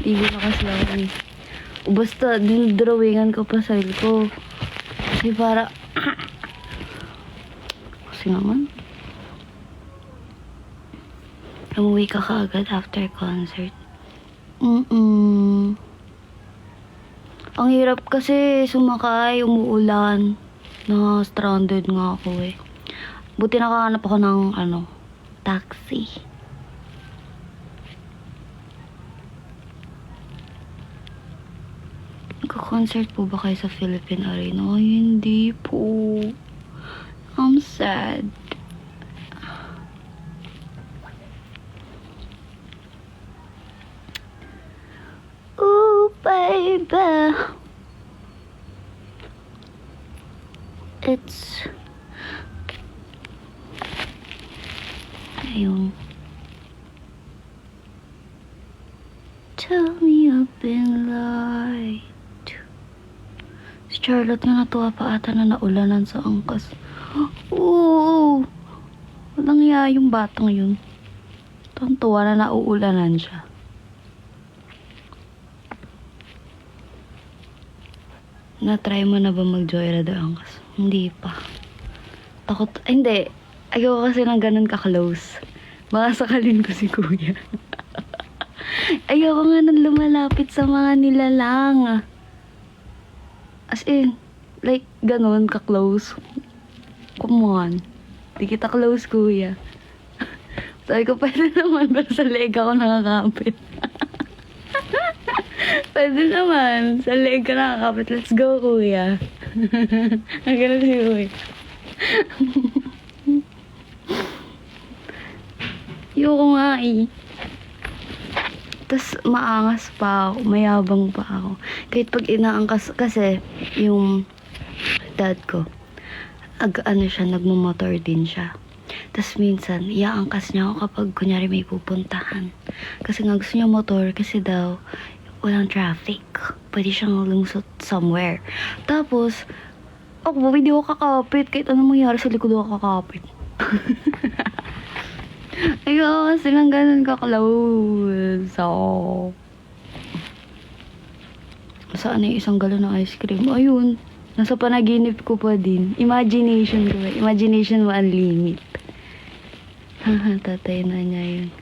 Hindi na kasi ako eh. Basta, dinrawingan ko pa sarili ko. Kasi para... Kasi naman. Umuwi ka kaagad after concert. Ang hirap kasi sumakay, umuulan. Na stranded nga ako eh. Buti nakahanap ako ng taxi. Nagka-concert po ba kayo sa Philippine Arena? Ay, hindi po. I'm sad. Ooh, baby. It's... Ayun. Tell me I've been lied. Si Charlotte nga natuwa pa ata na naulanan sa angkas. Oo. Walang iya yung batang yun. Tuntua na nauulanan siya. Na-try mo na ba mag-joyride angkas? Hindi pa. Takot. Ay, hindi. Ayoko kasi ng ganun ka-close. Baka sakalin ko si kuya. Ayoko nga nang lumalapit sa mga nilalang. As in, like, ganun ka-close. Come on. Di kita close, kuya. Sabi ko, pwede naman, pero sa leg ako nakakapit. Pwede naman, sa leg ka nakakapit. Let's go, kuya. Ang ganun si kuya. Ayoko nga eh. Tas maangas pa ako, mayabang pa ako. Kahit pag inaangkas, kasi yung dad ko, siya, nagmumotor din siya. Tas minsan, iaangkas niya ako kapag kunyari may pupuntahan. Kasi nga gusto niya motor, kasi daw, walang traffic. Pwede siyang lungsot somewhere. Tapos, ako, hindi ako kakapit. Kahit anong mangyari sa likod ako kakapit. Ayoko kasi lang ganun ka-close. So, saan na yung isang galon ng ice cream? Ayun. Nasa panaginip ko pa din. Imagination ko. Imagination mo unlimit. Haha, tatay na niya yun.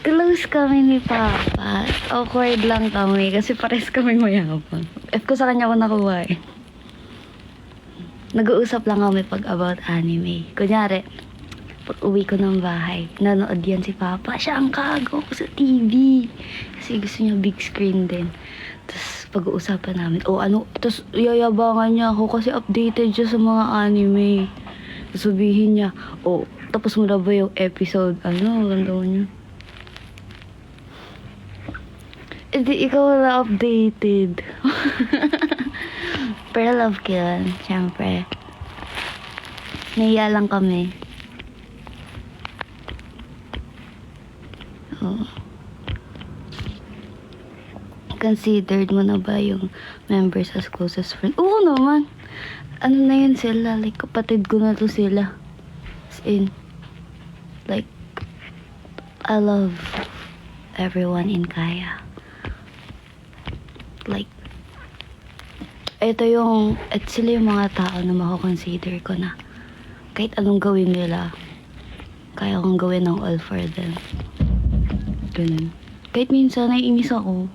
Close kami ni Papa. Awkward lang kami kasi pares kami mayabang. F ko sa kanya ko nakuha eh. Nag-uusap lang kami pag about anime. Kunyari, pag uwi ko ng bahay, nanood yan si Papa. Siya ang kaagaw ko sa TV. Kasi gusto niya big screen din. Tapos pag-uusapan namin, tapos yayabangan niya ako kasi updated siya sa mga anime. Sabihin niya, tapos mo na ba yung episode? Ganda mo niya. Hindi, ikaw wala updated. Pero love ko yun, syempre. Naiya lang kami. Considered mo na ba yung members as closest friend? Oo naman. Ano na yun sila? Like, kapatid ko na to sila. As in, like, I love everyone in Kaya. Like, sila yung mga tao na mako-consider ko na kahit anong gawin nila, kaya kong gawin ng all for them. Ganun. Kahit minsan naiinis ako.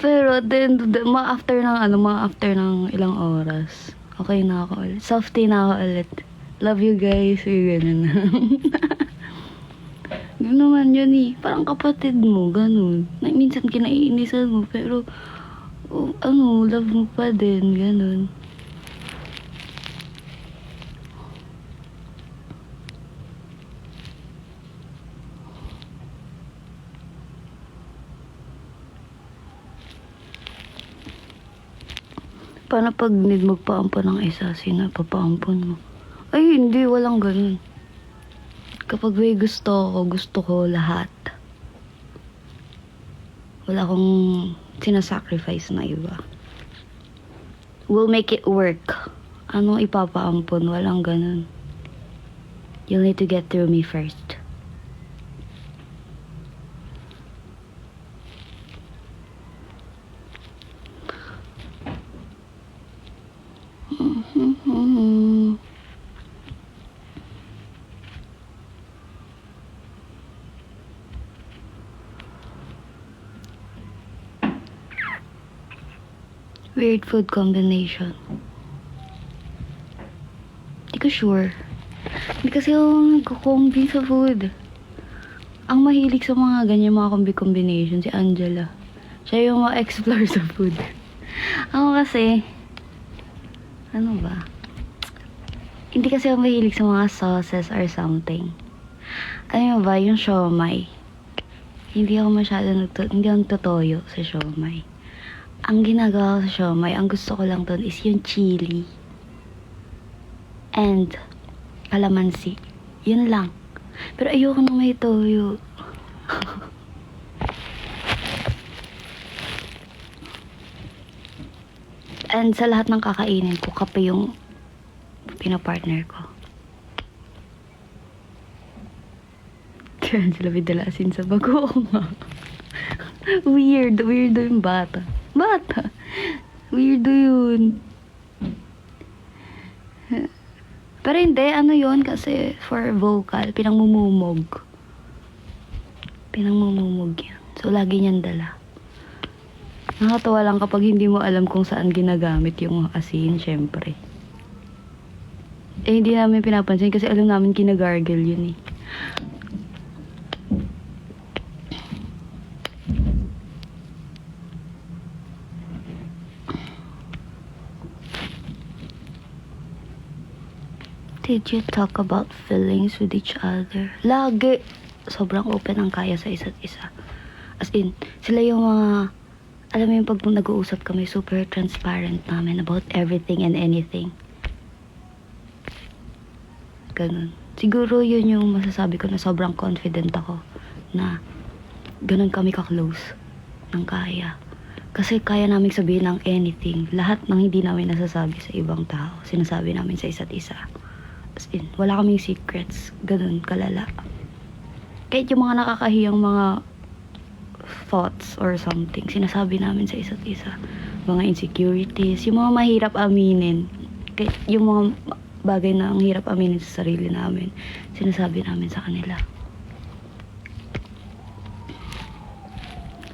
Pero then, mga after ng ilang oras, okay na ako ulit. Softy na ako ulit. Love you guys. Yung ganun. Yun naman yun eh. Parang kapatid mo, ganun. Minsan kinaiinisan mo, pero, love mo pa din, ganun. Paano pag need magpaampon ng isa, sino papaampon mo? Ay, hindi, walang ganun. Kapag may gusto ko lahat. Wala akong sinasacrifice na iba. We'll make it work. Ano ipapaampon? Walang ganun. You'll need to get through me first. Weird food combination. Hindi ko sure. Hindi kasi ako nagkukombi sa food. Ang mahilig sa mga ganyan mga combination si Angela. Siya yung ma-explore sa food. Ako kasi, ano ba? Hindi kasi ako mahilig sa mga sauces or something. Ano ba, yung siomai. Hindi ako nagtotoyo sa siomai. Ang ginagawa ko sa siomai, ang gusto ko lang doon is yung chili. And kalamansi. Yun lang. Pero ayoko nang may toyo. And sa lahat ng kakainin ko, kape yung pinapartner ko. Kaya sila may dala asin sa bago ko nga. Weird yung bata. Weirdo yun. Pero hindi, ano yun kasi for vocal, pinangmumumog yan. So, lagi niyan dala. Nakatawa lang kapag hindi mo alam kung saan ginagamit yung asin, syempre. Eh, hindi namin pinapansin kasi alam namin ginagargle yun eh. Did you talk about feelings with each other? Lagi. Sobrang open ang kaya sa isa't isa. As in, sila yung mga, alam mo yung pag nag-uusap kami, super transparent namin about everything and anything. Ganun. Siguro yun yung masasabi ko na sobrang confident ako na ganun kami ka-close ng kaya. Kasi kaya namin sabihin ng anything. Lahat ng hindi namin nasasabi sa ibang tao, sinasabi namin sa isa't isa. As in, wala kaming secrets. Ganun, kalala. Kahit yung mga nakakahiyang mga thoughts or something, sinasabi namin sa isa't isa. Mga insecurities, yung mga mahirap aminin. Kahit yung mga bagay na ang hirap aminin sa sarili namin, sinasabi namin sa kanila.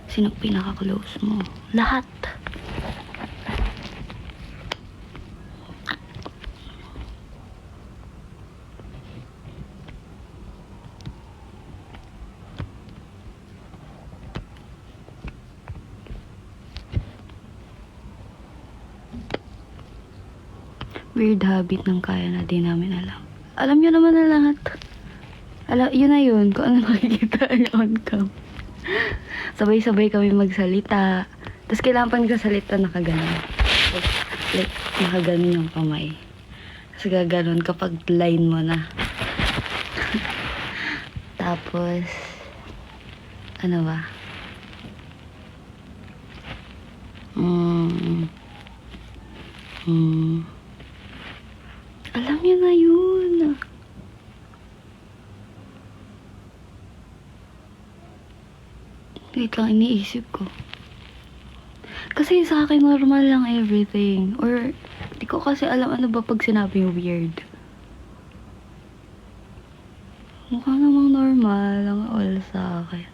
Sino pinaka-close mo? Lahat. Weird habit ng kaya na di namin alam. Alam nyo naman na lahat. Yun na yun. Kung ano makikita nyo on cam. Sabay-sabay kami magsalita. Tapos kailangan pa nagsasalita nakaganon. Like, nakaganon yung kamay. Tapos gaganon kapag line mo na. Tapos, ano ba? Alam niyo na yun. Wait lang, iniisip ko. Kasi sa akin normal lang everything. Or, di ko kasi alam ano ba pag sinabing weird. Mukha namang normal lang all sa akin.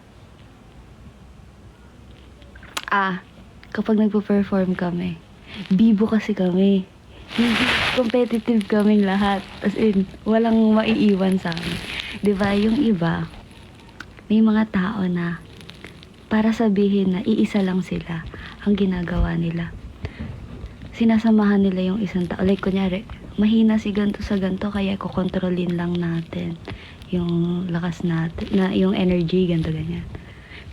kapag nagpo-perform kami, bibo kasi kami. Hindi competitive kaming lahat. As in, walang maiiwan sa amin. 'Di ba? Yung iba, may mga tao na para sabihin na iisa lang sila ang ginagawa nila. Sinasamahan nila yung isang tao. Like, kunyari, mahina si ganto sa ganto, kaya kukontrolin lang natin yung lakas natin, na yung energy, ganto, ganyan.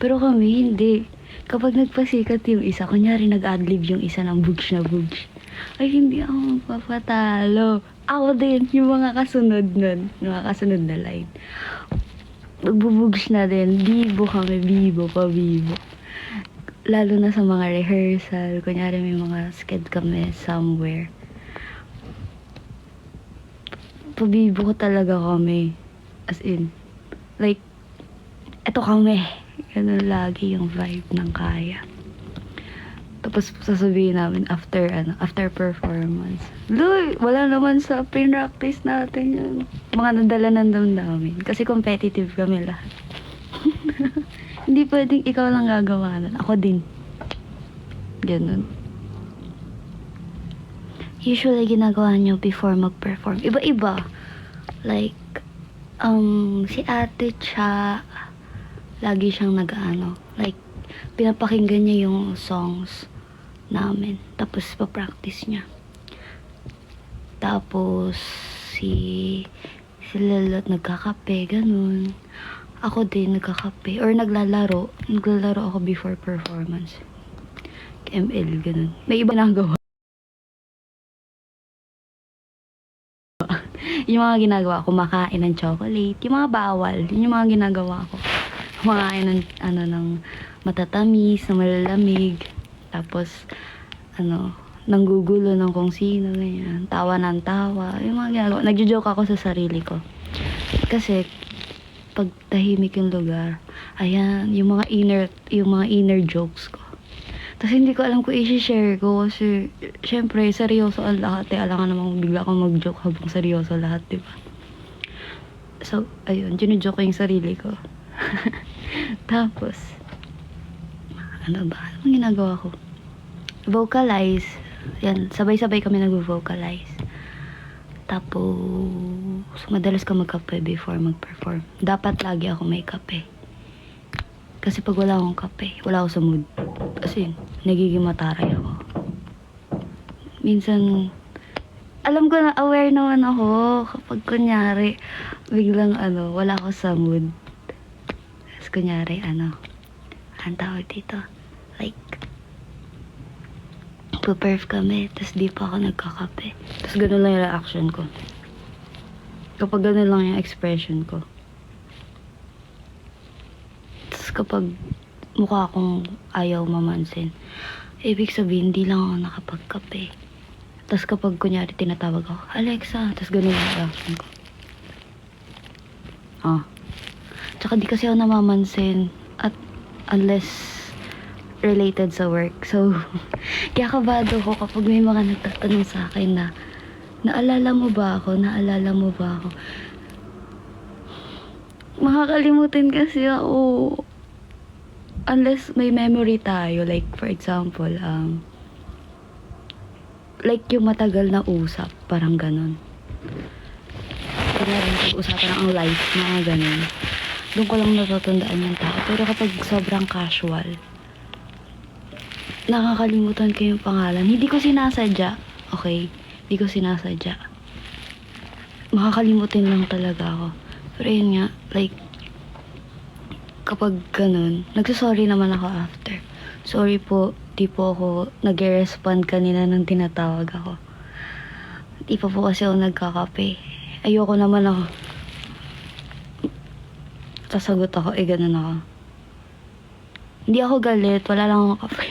Pero kami, hindi. Kapag nagpasikat yung isa, kunyari nag-adlib yung isa ng bugs na bugs, ay hindi ako magpapatalo. Ako din, yung mga kasunod nun, mga kasunod na line. Magbubugs na din, bibo kami, bibo pa bibo. Lalo na sa mga rehearsal, kunyari may mga sked kami somewhere. Pabibo ko talaga kami. As in, like, eto kami. Ganun lagi yung vibe ng Kaya. Tapos sasabihin namin after performance. Loy, wala naman sa pinractice natin yun. Mga nadala ng damdamin. Kasi competitive kami lahat. Hindi pwedeng ikaw lang gagawa nun. Ako din. Ganun. Usually, ginagawa nyo before mag-perform. Iba-iba. Like, si ate Cha, lagi siyang nag-ano. Like, pinapakinggan niya yung songs namin. Tapos, pa-practice niya. Tapos, si Lelot nagkakape, ganun. Ako din nagkakape. Or naglalaro. Naglalaro ako before performance. ML, ganun. May iba nagawa. Yung mga ginagawa ko, kumakain ng chocolate. Yung mga bawal. Yun yung mga ginagawa ko. Kumakain ng, ng matatamis, na malalamig. Tapos, nanggugulo ng kung sino, ganyan. Tawa ng tawa. Yung mga ginagawa. Nagjo-joke ako sa sarili ko. Kasi, pag tahimik yung lugar, ayan, yung mga inner jokes ko. Tapos hindi ko alam kung i-share ko kasi syempre seryoso ang lahat eh. Alangan namang bigla akong mag-joke habang seryoso lahat, diba? So, ayun, gino-joke ko yung sarili ko. Tapos, ano ba? Anong ginagawa ko? Vocalize. Yan, sabay-sabay kami nag-vocalize. Tapos, madalas ka magkape before mag-perform. Dapat lagi ako may kape. Kasi pag wala akong kape, wala ako sa mood. Kasi, nagiging mataray ako. Minsan, alam ko na, aware naman ako kapag kunyari, biglang wala ako sa mood. Tapos kunyari, ang tawag dito, like, puperf kami, tapos di pa ako nagkakape. Tapos ganun lang yung reaction ko. Kapag ganun lang yung expression ko. Tapos kapag mukha akong ayaw mamansin, ibig sabihin, hindi lang ako nakapagkape. Tapos kapag kunyari tinatawag ako, Alexa, tapos ganun yung reaction ko. Tsaka di kasi ako namamansin at unless related sa work. So, kaya kabado ko kapag may mga nagtatanong sa akin na, naalala mo ba ako? Naalala mo ba ako? Makakalimutin kasi ako. Unless may memory tayo, like for example, like yung matagal na usap, parang ganun. Kaya rin pag-usapan ang life, mga ganun. Doon ko lang natatandaan yung tao. Pero kapag sobrang casual, nakakalimutan ko yung pangalan. Hindi ko sinasadya, okay? Hindi ko sinasadya. Makakalimutin lang talaga ako. Pero yun nga, like, kapag ganun, nagsasorry naman ako after. Sorry po, di po ako nag-respond kanina nang tinatawag ako. Di pa po kasi ako nagkakape. Ayoko naman ako. Sasagot ako, ganun ako. Hindi ako galit, wala lang ako kape.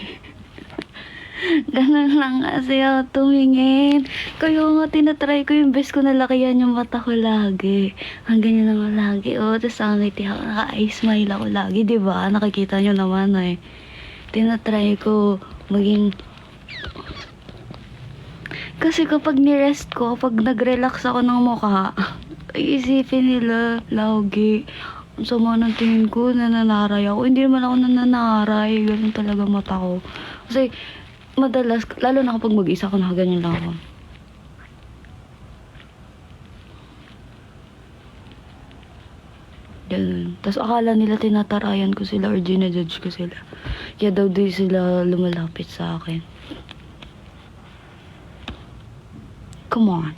Ganun lang kasi ako tumingin. Kaya nga tinatry ko yung best ko na lakihan yung mata ko lagi. Ang ganyan naman lagi. Tapos ngiti ako, naka-eye smile ako lagi, diba? Nakikita nyo naman eh. Tinatry ko maging... Kasi kapag nirest ko, kapag nag-relax ako ng mukha, isipin nila lagi, Ang sama ng tingin ko, nananaray ako. Hindi naman ako nananaray. Ganun talaga mata ko. Kasi, madalas, lalo na kapag mag-isa ko, nakaganyan lang ako. Ganun. Tapos akala nila tinatarayan ko sila or ginajudge ko sila. Kaya daw di sila lumalapit sa akin. Come on.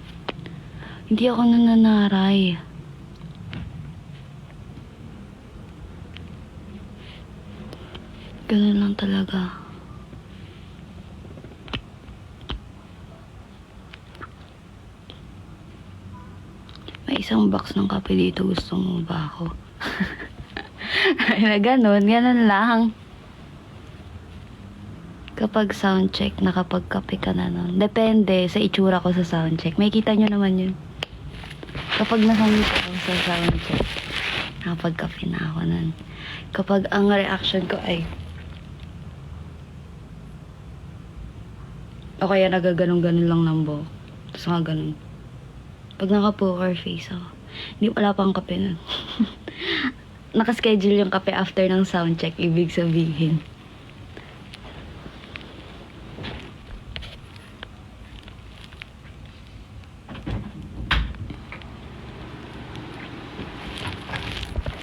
Hindi ako nananaray. Ganun lang talaga. May isang box ng kape dito. Gusto mo ba ako? Ganun lang. Kapag soundcheck, nakapagkape ka na nun. Depende sa itsura ko sa soundcheck. May kita nyo naman yun. Kapag nasamit ako sa soundcheck, nakapagkape na ako nun. Kapag ang reaction ko ay o kaya nagaganong-ganon lang ng buhok. Tapos nga ganon. Pag naka-poker face ako, hindi wala pang kape nun. Nakaschedule yung kape after ng soundcheck, ibig sabihin.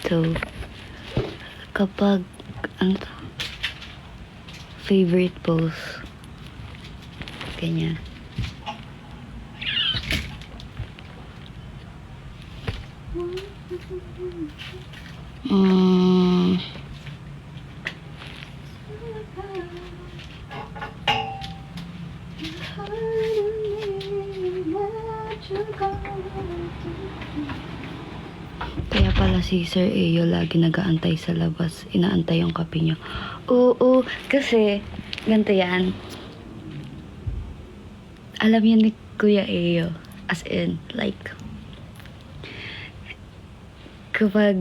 So, kapag, ano to? Favorite pose. Ganyan. Kaya pala si Sir Ayo lagi nag-aantay sa labas. Inaantay yung kape niya. Oo, kasi ganito yan. Alam yan ni Kuya Ayo. As in, like, kapag,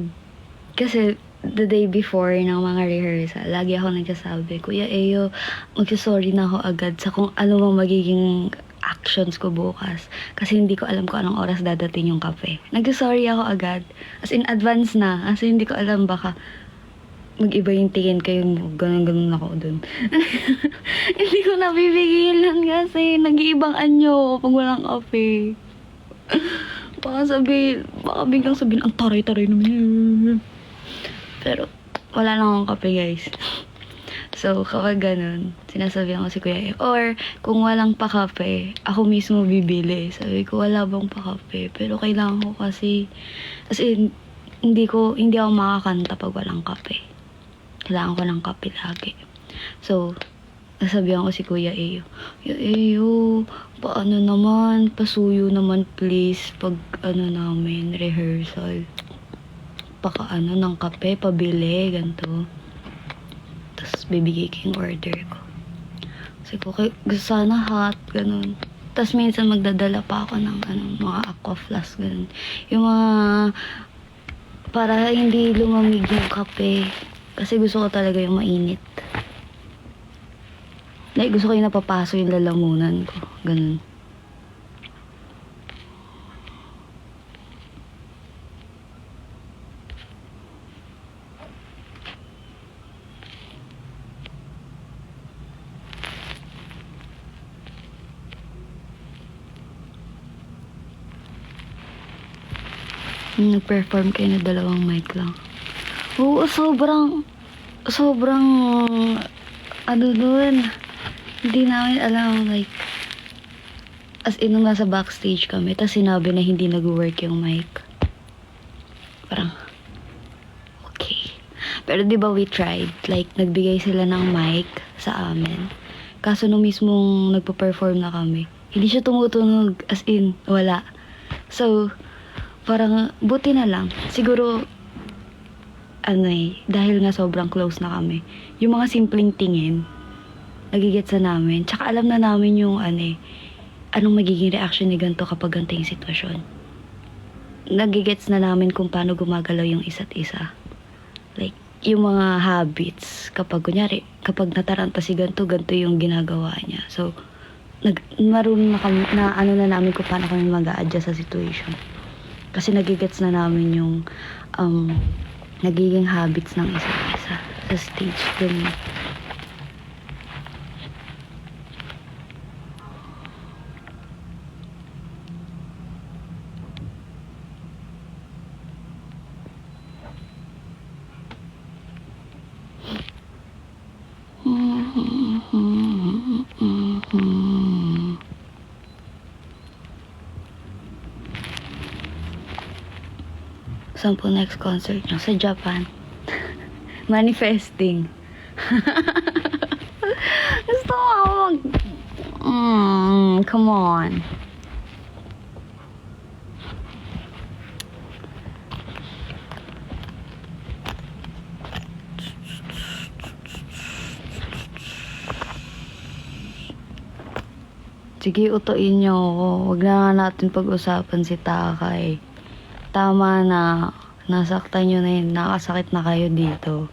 kasi the day before ng mga rehearsal, lagi ako nagsasabi, Kuya Ayo, magsasorry na ako agad sa kung ano mang magiging actions ko bukas. Kasi hindi ko alam kung anong oras dadating yung kape. Nagsasorry ako agad. As in, advance na. As in, hindi ko alam baka mag-iba yung tingin kayo mo. Ganun-ganun ako dun. Hindi ko nabibigilan kasi nag-iibang anyo pag walang kape. Baka biglang sabihin, ang taray-taray naman. Pero, wala lang akong kape, guys. So, kapag ganun, sinasabihan ko si Kuya. Or, kung walang pa kape, ako mismo bibili. Sabi ko, wala bang pa kape? Pero kailangan ko kasi, as in, hindi ako makakanta pag walang kape. Kailangan ko ng kape lagi. So, nasabihan ko si Kuya Ayo. Kuya Ayo, paano naman? Pasuyo naman please pag namin, rehearsal. Paka ng kape, pabili, ganito. Tapos bibigay ko yung order ko. Kasi ko, gusto sana hot, ganun. Tapos minsan magdadala pa ako ng mga aqua flask, ganun. Yung mga, para hindi lumamig yung kape. Kasi gusto ko talaga yung mainit. Like, gusto ko yung napapaso yung lalamunan ko. Ganun. Nag-perform kayo na 2 mic lang. Oo, sobrang dun. Hindi namin alam, like, as in, nung nasa backstage kami, tapos sinabi na hindi nag-work yung mic. Parang, okay. Pero di ba we tried? Like, nagbigay sila ng mic sa amin. Kaso nung mismong nagpa-perform na kami, hindi siya tumutunog, as in, wala. So, parang, buti na lang. Siguro, dahil nga sobrang close na kami, yung mga simpleng tingin, nagigets na namin. Tsaka alam na namin yung, anong magiging reaction ni ganito kapag ganito yung sitwasyon. Nagigets na namin kung paano gumagalaw yung isa't isa. Like, yung mga habits, kapag kunyari, kapag nataranta si ganito yung ginagawa niya. So, marunong na kami, na namin kung paano kami mag-a-adjust sa situation. Kasi nagigets na namin yung nagiging habits ng isa't isa sa stage ganun. Saan po next concert nyo? Sa Japan. Manifesting. Gusto ko ako come on. Sige, utuin nyo ako. Huwag na nga natin pag-usapan si Takay. Tama na. Nasaktan nyo na yun. Nakasakit na kayo dito.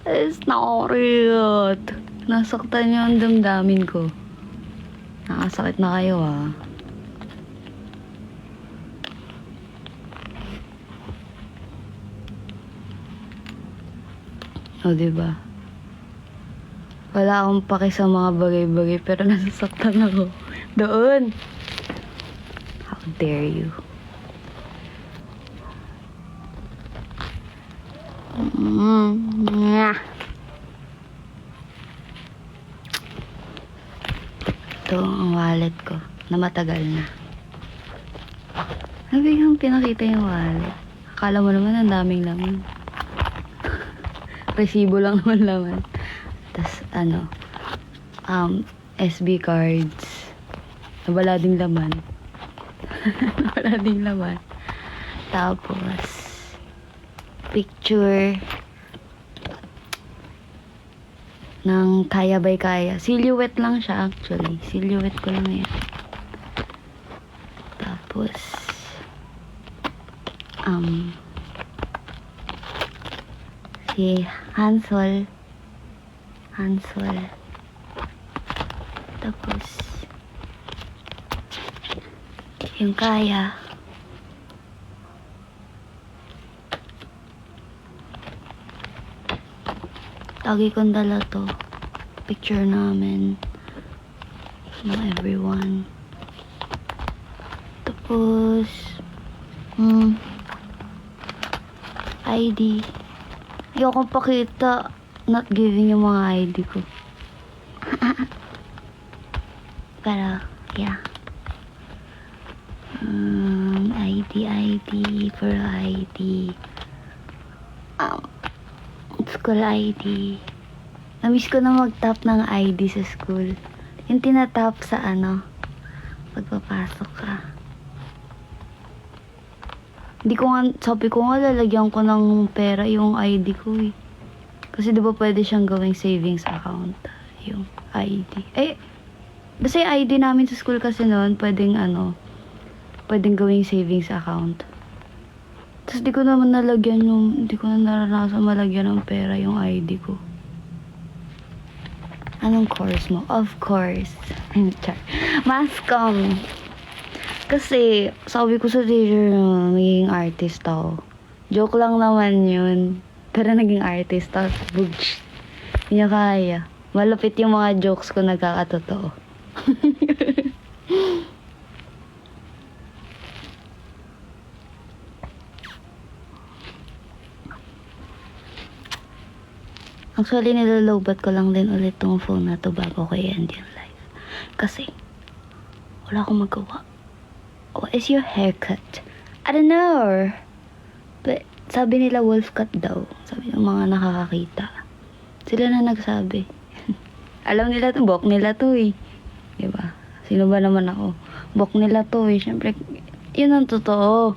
It's not real. Nasaktan nyo ang damdamin ko. Nakasakit na kayo O, diba? Wala akong paki sa mga bagay-bagay pero nasasaktan ako. Doon! How dare you? Ito ang wallet ko na matagal na. Nabiglang pinakita yung wallet. Akala mo naman ang daming laman. Resibo lang naman laman. Tas SB cards. Nawala ding laman. Nawala ding laman. Tapos picture ng Kaya by Kaya. Silhouette lang siya actually. Silhouette ko lang yan. Tapos si Hansol. Tapos yung Kaya. Lagi kong dala to. Picture namin. No, everyone. Tapos ID. Ayokong pakita. Not giving yung mga ID ko. Pero, yeah. ID for ID. School ID. Namiss ko na mag-tap ng ID sa school. Yung tinatap sa pagpapasok ka. Hindi ko nga, sabi ko nga lalagyan ko ng pera yung ID ko eh. Kasi diba pwede siyang gawing savings account. Yung ID. Basta yung ID namin sa school kasi noon, pwedeng gawing savings account. Tapos di ko naman nalagyan hindi ko na naranasan malagyan ng pera yung ID ko. Anong course mo? Of course. Mass comm. Kasi, sabi ko sa teacher na magiging artist ako. Joke lang naman yun. Pero naging artist ako. Bugsh. Hindi niya kaya. Malupit yung mga jokes ko nagkakatotoo. Actually, nilalobat ko lang din ulit tong phone na to bago ko i-end yung live. Kasi, wala akong magawa. What is your haircut? I don't know. But, sabi nila wolf cut daw. Sabi ng mga nakakakita. Sila na nagsabi. Alam nila to, buhok nila to eh. Diba? Sino ba naman ako? Buhok nila to eh. Siyempre, yun ang totoo.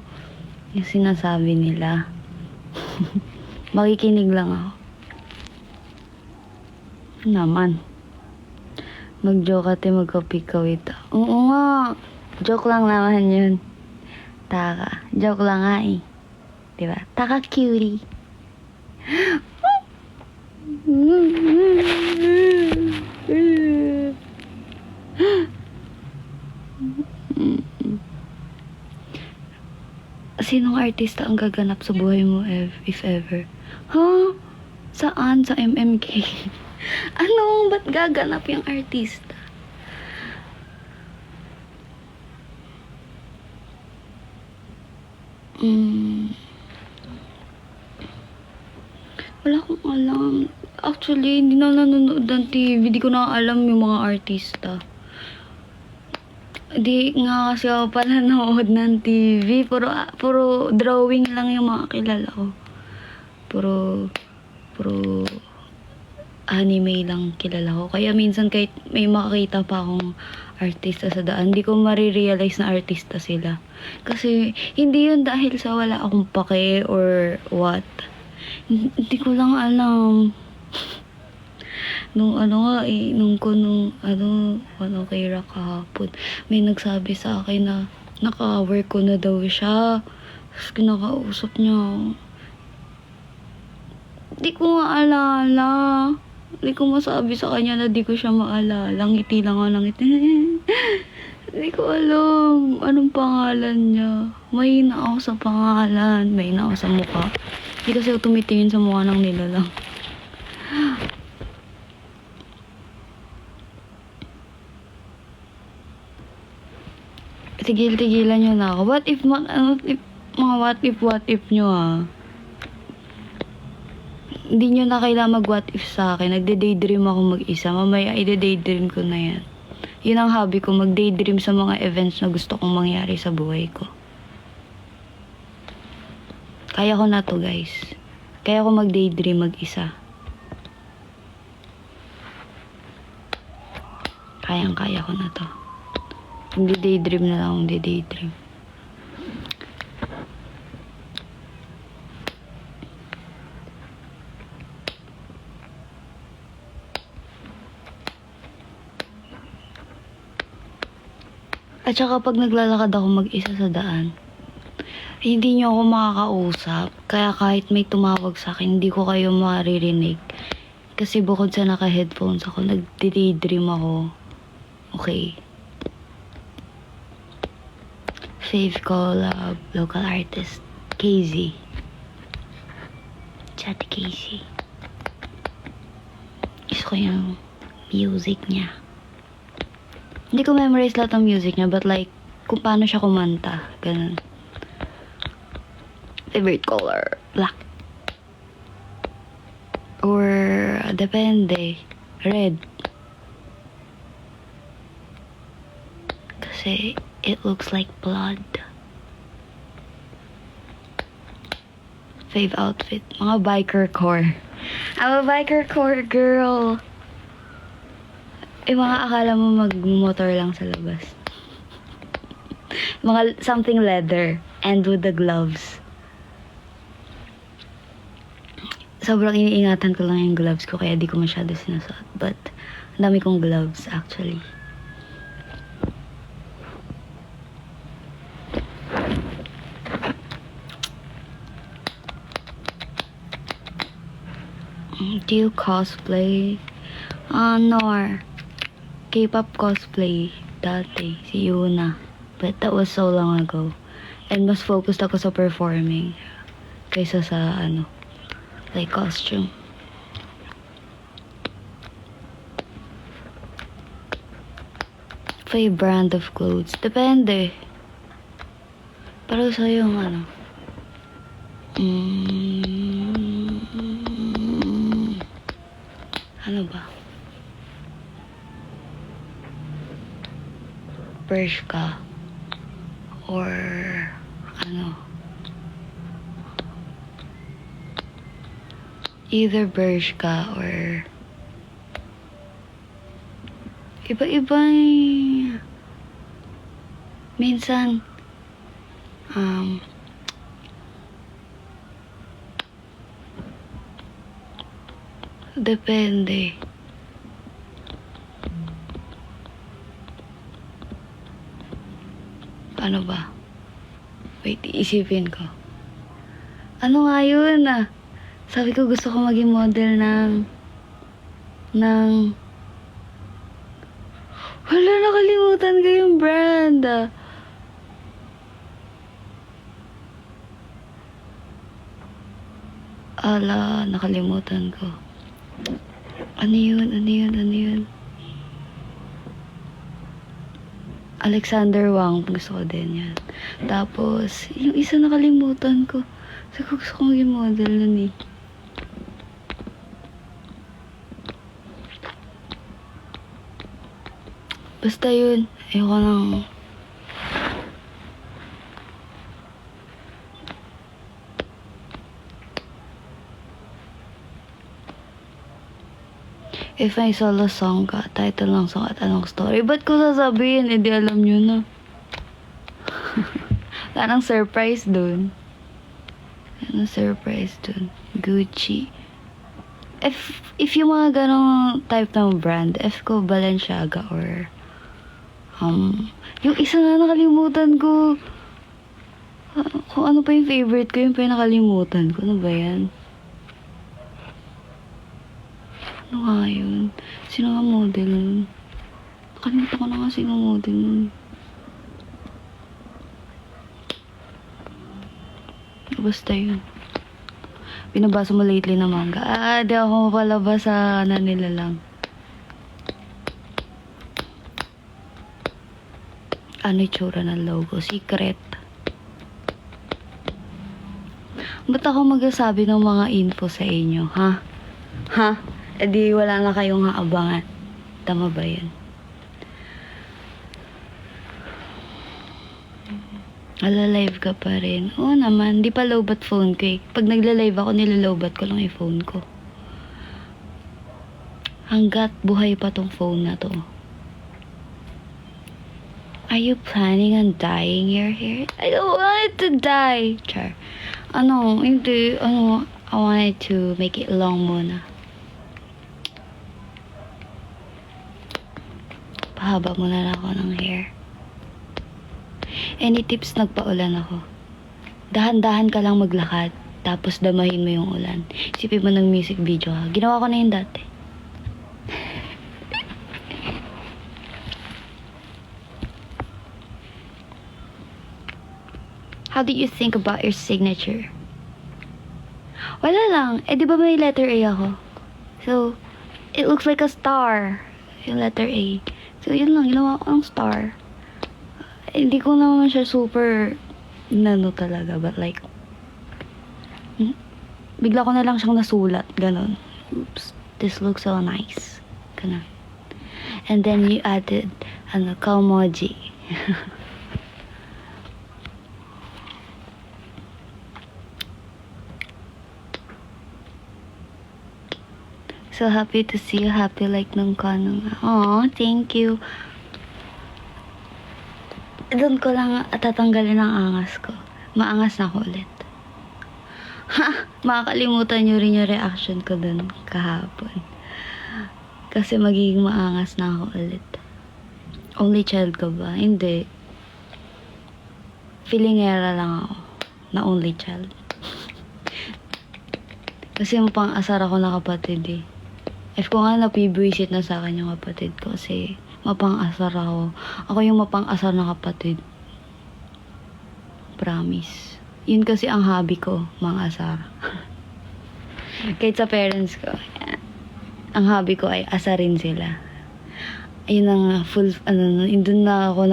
Yung sinasabi nila. Makikinig lang ako. Naman. Mag-joke ate, magkapikawit. Oo nga. Joke lang naman yun. Taka. Joke lang nga eh. Diba? Taka cutie. Sinong artista ang gaganap sa buhay mo if ever? Huh? Saan? Sa MMK? Ano? Ba't gaganap yung artista? Wala akong alam. Actually, hindi na nanonood ng TV. Hindi ko na alam yung mga artista. Di nga kasi ako pananood ng TV. Puro drawing lang yung mga kilala ko. Puro anime lang kilala ko. Kaya minsan kahit may makakita pa akong artista sa daan, hindi ko marirealize na artista sila. Kasi hindi yun dahil sa wala akong pake or what. Hindi ko lang alam. Nung kay Rock kahapon, may nagsabi sa akin na naka-work ko na daw siya. Tapos kinakausap niya. Di ko maalala. Di ko masabi sa kanya na di ko siya maalala. Ngiti lang ako ng ngiti. Di ko alam anong pangalan niya. Mahina ako sa pangalan. Mahina ako sa mukha. Di kasi ako tumitingin sa mukha ng nilalang. Tigil-tigilan nyo na ako. What if nyo Hindi nyo na kailangan mag-what if sa akin. Nagde-daydream ako mag-isa. Mamaya ide-daydream ko na yan. Yun ang hobby ko, mag-daydream sa mga events na gusto kong mangyari sa buhay ko. Kaya ko na to, guys. Kaya ko mag-daydream mag-isa. Kayang-kaya ko na to. Hindi daydream na lang, hindi daydream. At saka pag naglalakad ako mag-isa sa daan, hindi niyo ako makakausap. Kaya kahit may tumawag sa akin, hindi ko kayo maririnig. Kasi bukod sa naka-headphones ako, nag-daydream ako. Okay. Fave collab, local artist, KZ. Chat KZ. Gusto ko yung music niya. Hindi ko memorize lahat ng music niya, but like, kung paano siya kumanta. Ganun. Favorite color, black. Or, depende, red. Kasi, it looks like blood. Fave outfit, mga biker core. I'm a biker core girl. Mga akala mo mag-motor lang sa labas. Mga something leather and with the gloves. Sobrang iniingatan ko lang yung gloves ko kaya di ko masyado sinasuot. But, ang dami kong gloves actually. Do you cosplay? Nor. K-pop cosplay dati, si Yuna. But that was so long ago. And mas focused ako sa performing kaysa sa like costume. Favorite brand of clothes? Depende. Pero sa yung ano ba? Bershka or either Bershka or iba-iba minsan depende. Ano ba? Wait, isipin ko. Ano nga yun Sabi ko gusto ko maging model ng wala, nakalimutan ko yung brand Ala, nakalimutan ko. Ano yun? Alexander Wang, gusto ko din yan. Tapos, yung isa nakalimutan ko. Kasi gusto kong yung model nun eh. Basta yun, ayoko nang... If may solo song ka, title ng song at anong story, ba't ko sasabihin? Eh, di alam nyo na. Parang surprise dun. Ano surprise dun? Gucci. If yung mga ganong type ng brand, F ko Balenciaga or... yung isa na nakalimutan ko. Kung ano pa yung favorite ko, yung pa yung nakalimutan ko. Ano ba yan? Ano nga yun? Sino nga model nun? Nakalimutan ko na nga sino model nun. Basta yun. Binabasa mo lately na manga. Di ako mapalabas sa nila lang. Ano itsura ng logo? Secret. Ba't ako magsasabi ng mga info sa inyo, ha? Ha? E di wala na kayong haabangan. Tama ba yan? Ala-live ka pa rin. Oo naman, di pa lowbat phone ko eh. Pag nagla-live ako, nilalowbat ko lang yung phone ko. Hanggat buhay pa tong phone na to. Are you planning on dyeing your hair? I don't want it to dye. Char. Hindi. I wanted to make it long muna. Pahaba muna lang ako ng hair. Any tips? Nagpaulan ako. Dahan-dahan ka lang maglakad, tapos damahin mo yung ulan. Isipin mo ng music video ha. Ginawa ko na yun dati. How do you think about your signature? Wala lang. Di ba may letter A ako? So, it looks like a star. Yung letter A. So, yun lang. Ginawa ko ng star. Hindi ko naman siya super talaga. But like, bigla ko na lang siyang nasulat. Ganon. Oops. This looks so nice. Ganon. And then you added, Kalmoji. So happy to see you. Happy like nung kanong. Aw, thank you. Doon ko lang tatanggalin ang angas ko. Maangas na ako ulit. Ha! Makakalimutan nyo rin yung reaction ko doon kahapon. Kasi magiging maangas na ako ulit. Only child ko ba? Hindi. Feelingera lang ako na only child. Kasi mapang asar ako na kapatid eh. If ko nga napibwisit na sa akin yung kapatid ko kasi mapang-asar ako. Ako yung mapang-asar na kapatid. Promise. Yun kasi ang hobby ko, mang-asar. Kahit sa parents ko, ang hobby ko ay asarin sila. Ayun ang doon na ako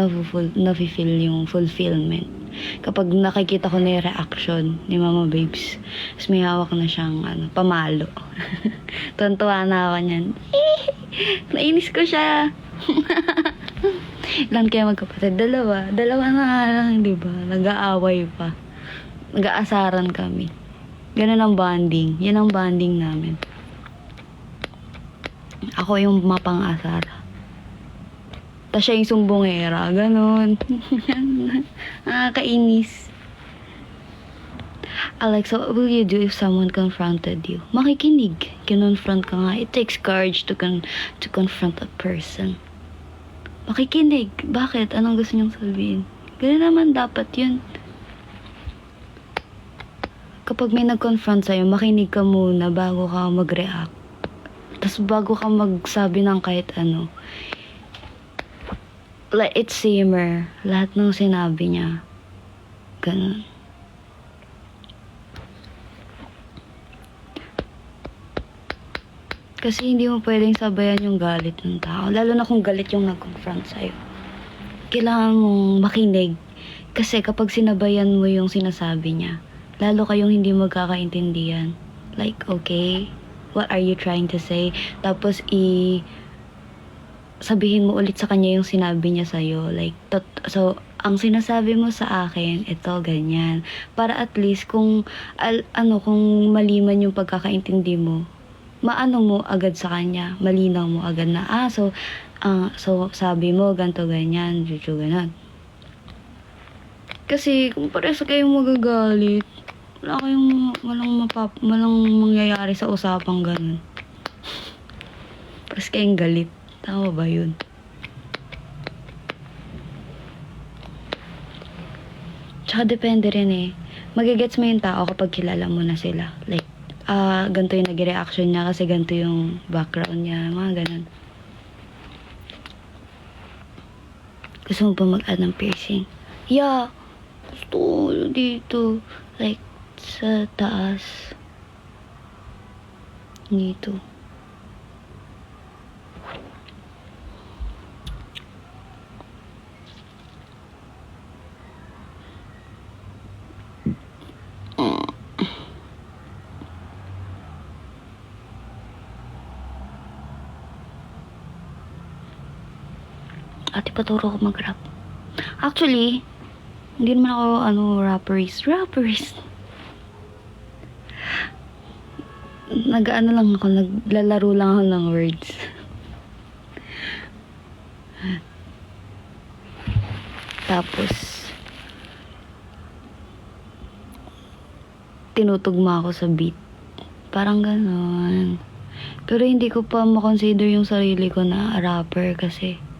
na-feel yung fulfillment. Kapag nakikita ko na yung reaction ni Mama Babes, tapos may hawak na siyang pamalo. Tuntua na ako niyan. Nainis ko siya. Ilan kayo magkapatid? Dalawa na nga lang, di ba? Nag-aaway pa. Nag-aasaran kami. Ganun ang bonding. Yan ang bonding namin. Ako yung mapang-asar. Tapos siya yung sumbongera. Ganun. Nakakainis. Alexa, what will you do if someone confronted you? Makikinig. Kinonfront ka nga. It takes courage to confront a person. Makikinig. Bakit? Anong gusto niyong sabihin? Ganun naman dapat yun. Kapag may nag-confront sa'yo, makinig ka muna bago ka mag-react. Tapos bago ka magsabi ng kahit ano. Let it simmer. Lahat ng sinabi niya. Ganun. Kasi hindi mo pwedeng sabayan yung galit ng tao. Lalo na kung galit yung nag-confront sa'yo. Kailangan mong makinig. Kasi kapag sinabayan mo yung sinasabi niya, lalo kayong hindi magkakaintindihan. Like, okay, what are you trying to say? Tapos sabihin mo ulit sa kanya yung sinabi niya sa'yo. Like, so, ang sinasabi mo sa akin, ito, ganyan. Para at least kung, kung maliman yung pagkakaintindi mo, maano mo agad sa kanya, malinaw mo agad na, so sabi mo, ganto ganyan, juju, ganon. Kasi, kung parehas kayong magagalit, walang mangyayari sa usapang ganon. Parehas kayong galit. Tama ba yun? Tsaka depende rin eh. Magigets mo yung tao kapag kilala mo na sila. Like, ganito yung nag-reaction niya kasi ganito yung background niya. Mga ganun. Gusto mo ba mag-add ng piercing? Yeah. Gusto ko dito. Like, sa taas. Dito. Ate, paturo ko mag-rap. Actually, hindi naman ako, rapperist. Naglalaro lang ako ng words. Tapos, tinutugma ako sa beat. Parang ganon. Pero hindi ko pa makonsider yung sarili ko na rapper kasi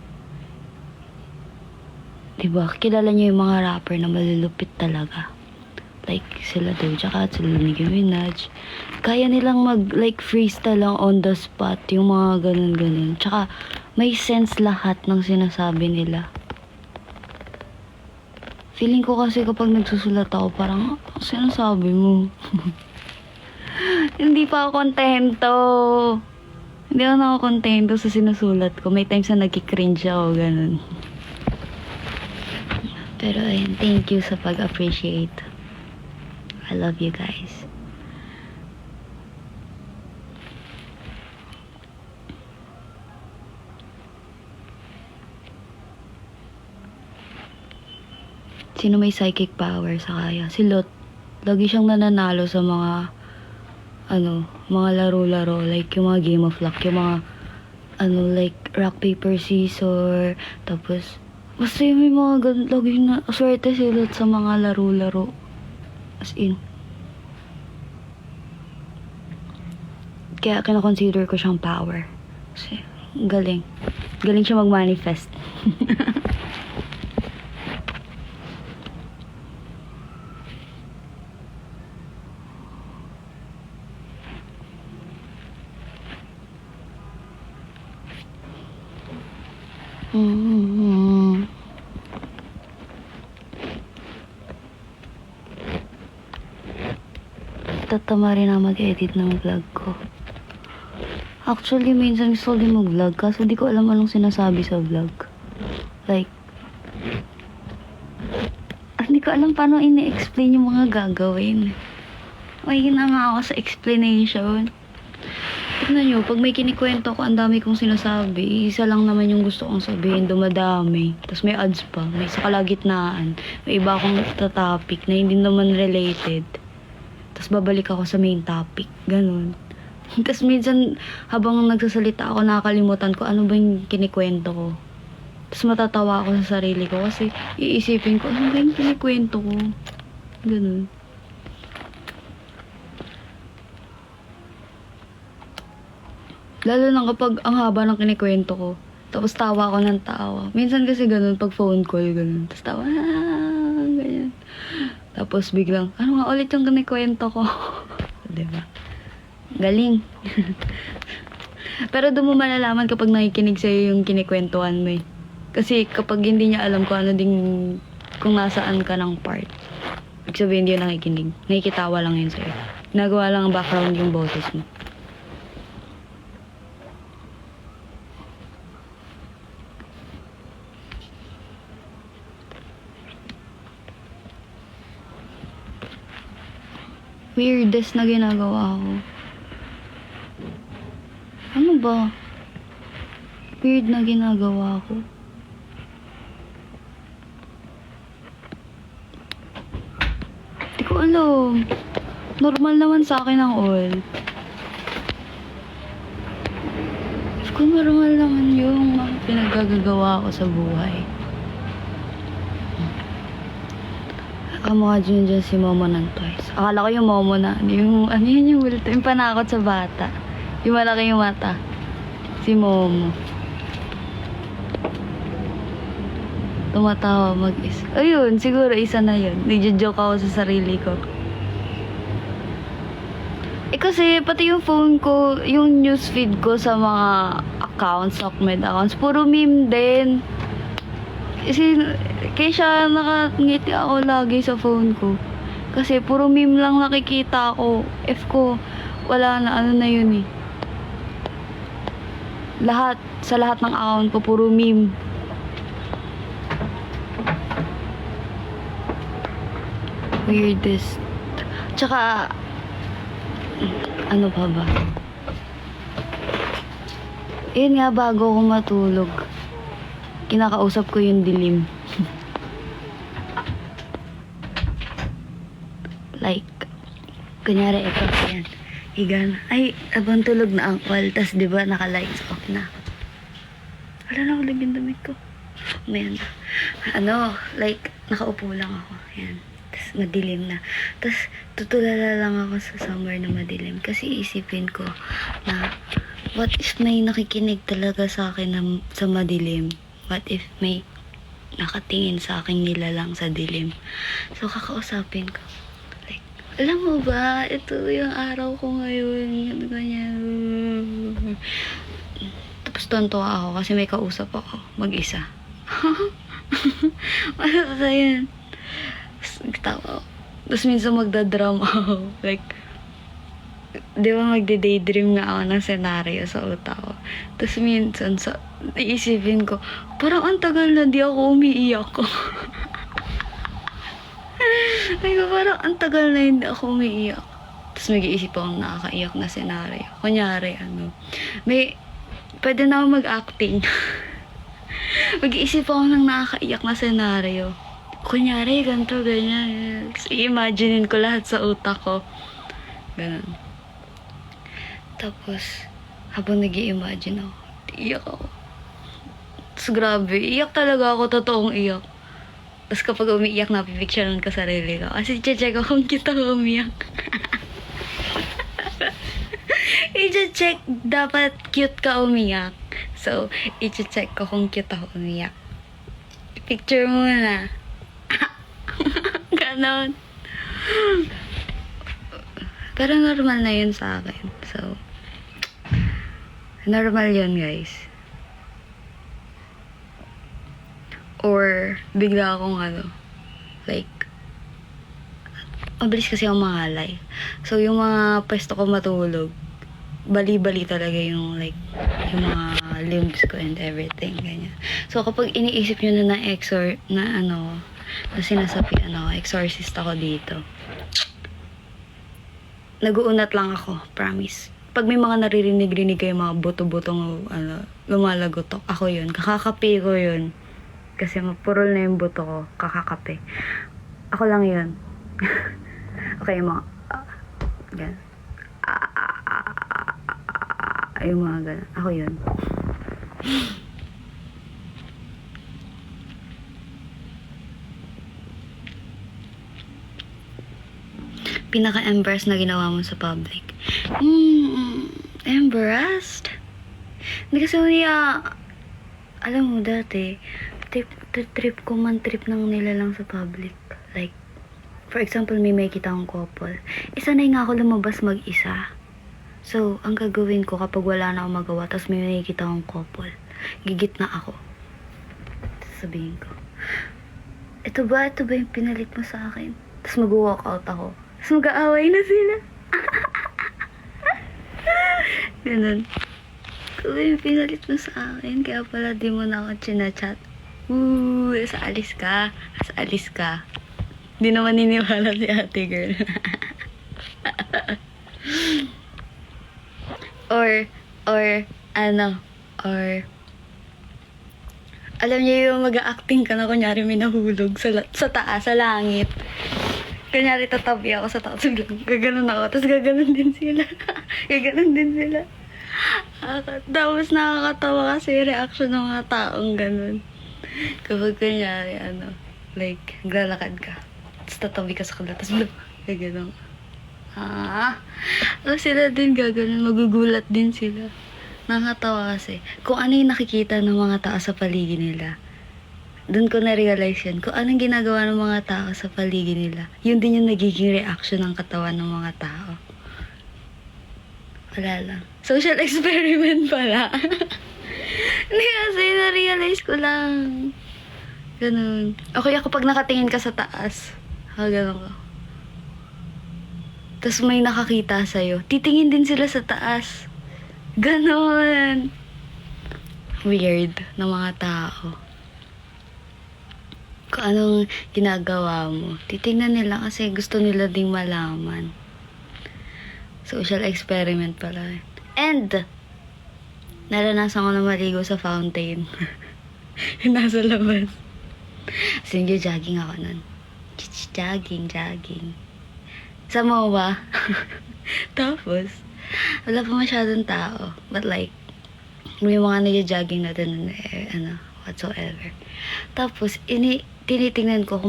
diba, kilala niyo yung mga rapper na malulupit talaga. Like, sila Doja Cat, sila Nicki Minaj. Kaya nilang like, freestyle lang on the spot, yung mga ganun-ganun. Tsaka, may sense lahat ng sinasabi nila. Feeling ko kasi kapag nagsusulat ako, parang, sinasabi mo. Hindi pa ako kontento. Hindi ako kontento sa sinusulat ko. May times na nagki-cringe ako, ganun. Pero ayun, thank you sa pag-appreciate. I love you guys. Sino may psychic power sa kaya? Si Lot. Lagi siyang nananalo sa mga mga laro-laro. Like yung mga Game of Luck. Yung mga like rock, paper, scissors. Tapos basta yung may mga lagi na swerte si Lot sa mga laro-laro. As in. Kaya kinakonsider ko siyang power. Kasi galing. Galing siya mag-manifest. Tatama rin na mag-edit ng vlog ko. Actually, minsan gusto din mag-vlog kaso di ko alam anong sinasabi sa vlog. Like, hindi ko alam paano ini-explain yung mga gagawin. May na nga ako sa explanation. Tignan nyo, pag may kinikwento ko, ang dami kong sinasabi. Isa lang naman yung gusto kong sabihin, dumadami. Tapos may ads pa, may sa kalagitnaan. May iba akong topic na hindi naman related. Tapos babalik ako sa main topic. Ganun. Tapos minsan, habang nagsasalita ako, nakakalimutan ko ano ba yung kinikwento ko. Tapos matatawa ako sa sarili ko kasi iisipin ko, ano ba yung kinikwento ko? Ganun. Lalo na kapag ang haba ng kinikwento ko. Tapos tawa ako ng tawa. Minsan kasi ganun, pag phone call, ganun. Tapos tawa, ganyan. Tapos biglang, ano nga ulit yung kinikwento ko? Diba? Galing. Pero doon mo malalaman kapag nakikinig sa'yo yung kinikwentuhan mo eh. Kasi kapag hindi niya alam kung ano ding, kung nasaan ka ng part. Ibig sabihin hindi yun nakikinig. Nakikitawa lang yun sa'yo. Nagawa lang ang background yung boses mo. Weirdest na ginagawa ko. Ano ba? Weird na ginagawa ko. Di ko alam. Normal naman sa akin ang all. Kung normal naman yung mga pinagagagawa ko sa buhay. Kamukha dyan si Momo ng Toys. Akala ko yung Momo na. Yung, ano yun yung multo? Yung panakot sa bata. Yung malaki yung mata. Si Momo. Tumatawa mag-isa. Ayun, siguro isa na yun. Nagjo-joke ako sa sarili ko. Kasi pati yung phone ko, yung newsfeed ko sa mga accounts, Sockmed accounts, puro meme din. Kasi, kaya siya nakangiti ako lagi sa phone ko. Kasi puro meme lang nakikita ako. F ko, wala na, ano na yun eh. Sa lahat ng account ko, puro meme. Weirdest. Tsaka, ano pa ba? Yun nga, bago ako matulog, kinakausap ko yung dilim. Like, kunyari, ito, yan. Higan. Ay, abang tulog na ang call. Tas, di ba, naka-lights off na. Wala na ulit yung damit ko. Mayan. Ano, like, nakaupo lang ako. Yan. Tas, madilim na. Tas, tutulala lang ako sa summer na madilim. Kasi isipin ko na, what if may nakikinig talaga sa akin na, sa madilim? What if may nakatingin sa akin nilalang sa dilim? So, kakausapin ko. Like, alam mo ba, ito yung araw ko ngayon. Ganyan. Tapos tontuwa ako kasi may kausap ako. Mag-isa. Ano ba yan? Nagtawa ako. Tapos minsan magdadram ako. Like, di ba magde-daydream nga ako ng senaryo sa utak ko. Tapos minsan, iisipin ko, parang ang tagal na di ako umiiyak ko. Ay, parang ang tagal na hindi ako umiiyak. Tapos mag-iisip ako ng nakakaiyak na senaryo. Kunyari, pwede na ako mag-acting. Mag-iisip ako ng nakakaiyak na senaryo. Kunyari, ganito, ganyan. I-imaginein ko lahat sa utak ko. Ganun. Tapos, habang nag-i-imagine ako, iyak ako. Tapos grabe, iyak talaga ako, totoong iyak. Tapos kapag umiiyak, napipicturean ko sarili ko. Kasi check ako kung cute ako umiyak. I-check, dapat cute ka umiyak. So, i-check ko kung cute ako umiyak. Picture muna. Ganon. Pero normal na yun sa akin. So, normal yun, guys. Or, bigla akong like, mabilis kasi akong mangalay. So, yung mga pwesto ko matulog, bali-bali talaga yung, like, yung mga limbs ko and everything, ganyan. So, kapag iniisip nyo na na sinasabi, exorcist ako dito, nag-uunat lang ako, promise. Pag may mga naririnig-rinig kayo, mga buto-butong lumalagotok, ako yun. Kakakape ko yun. Kasi mapurol na yung buto ko, kakakape. Ako lang yun. Okay, mga gan. Yung mga gan. Ako yun. Pinaka-embarrassed na ginawa mo sa public. Embarrassed? Hindi kasi alam mo dati, trip ko man trip nang nilalang sa public. Like, for example, may makita akong couple. Sanay nga ako lumabas mag-isa. So, ang gagawin ko kapag wala na akong magawa, tapos may makikita akong couple, gigit na ako. Tapos sabihin ko, ito ba yung pinalit mo sa akin? Tapos mag-walk out ako. Tapos mag-aaway na sila. Ganun. Ito ba yung pinalit mo sa akin? Kaya pala di mo na ako chinachat. Sa alis ka. Sa alis ka. Di naman niniwala si ate girl. Or, ano, or, alam niyo yung mag-acting ka na kunyari may nahulog sa taas, sa langit. Kunyari tatabi ako sa taas, biglang gaganon ako, tapos gaganon din sila. Gaganon din sila. Tapos nakakatawa kasi yung reaction ng mga taong ganun. Kapag kunyari, like, naglalakad ka, tapos tatabi ka sa kanila, tapos biglang gaganon. Tapos sila din gaganon, magugulat din sila. Nakakatawa kasi, kung ano yung nakikita ng mga tao sa paligid nila, doon ko na-realize yun. Kung anong ginagawa ng mga tao sa paligid nila, yun din yung nagiging reaction ng katawan ng mga tao. Wala lang. Social experiment pala. Hindi kasi, na-realize ko lang. Ganun. Okay, ako pag nakatingin ka sa taas, ganun ka. Tapos may nakakita sa'yo, titingin din sila sa taas. Ganon. Weird ng mga tao. Kung anong ginagawa mo, titingnan nila kasi gusto nila ding malaman. Social experiment pala. And, naranasan ko na maligo sa fountain. Nasa labas. Kasi jogging ako nun. Jogging. Sa MOA. Tapos, wala pa masyadong tao. But like, may mga nag-jogging na din, whatsoever. Tapos, tinitingnan ko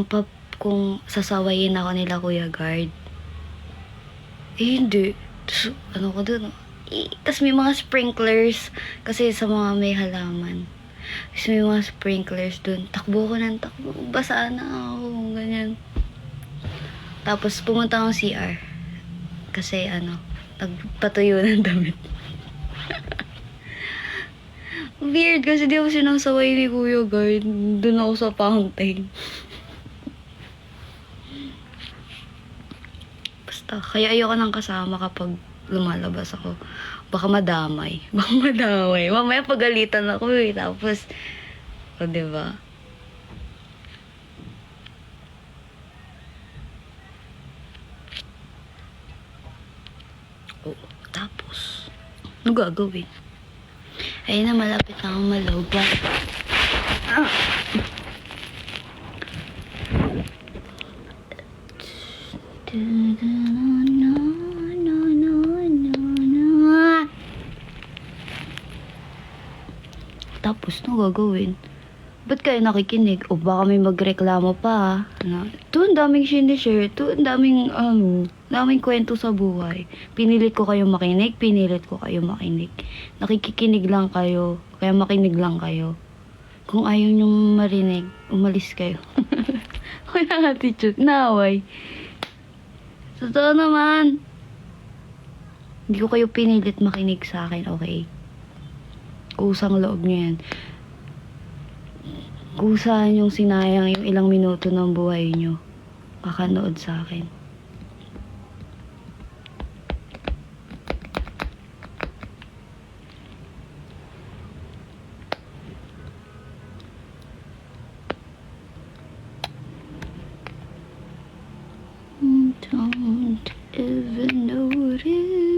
kung sasawayin ako nila Kuya Guard. Hindi. Tapos, ko dun. Tapos may mga sprinklers. Kasi sa mga may halaman. Tapos may mga sprinklers dun. Takbo ko ng takbo. Basa na ako. Ganyan. Tapos, pumunta akong CR. Kasi, nagpatuyo ng damit. Weird kasi di ako sinasaway ni Kuya Guard. Doon ako sa fountain. Basta, kaya ayoko nang kasama kapag lumalabas ako. Baka madamay. Mamaya pagalitan ako eh. Tapos, diba? Tapos, ano gagawin? Ayun na, malapit na akong malawga. Tapos, ano gagawin? Ba't kayo nakikinig? O baka may magreklamo pa, Ito, ang daming sinishare. Ito, ang daming kwento sa buhay. Pinilit ko kayo makinig. Nakikinig lang kayo. Kaya makinig lang kayo. Kung ayaw nyo marinig, umalis kayo. Wala attitude. Naway. Totoo naman. Hindi ko kayo pinilit makinig sa akin, okay? Kusang loob nyo yan. Kusahan yung sinayang yung ilang minuto ng buhay nyo. Kakanood sa akin. Don't even notice.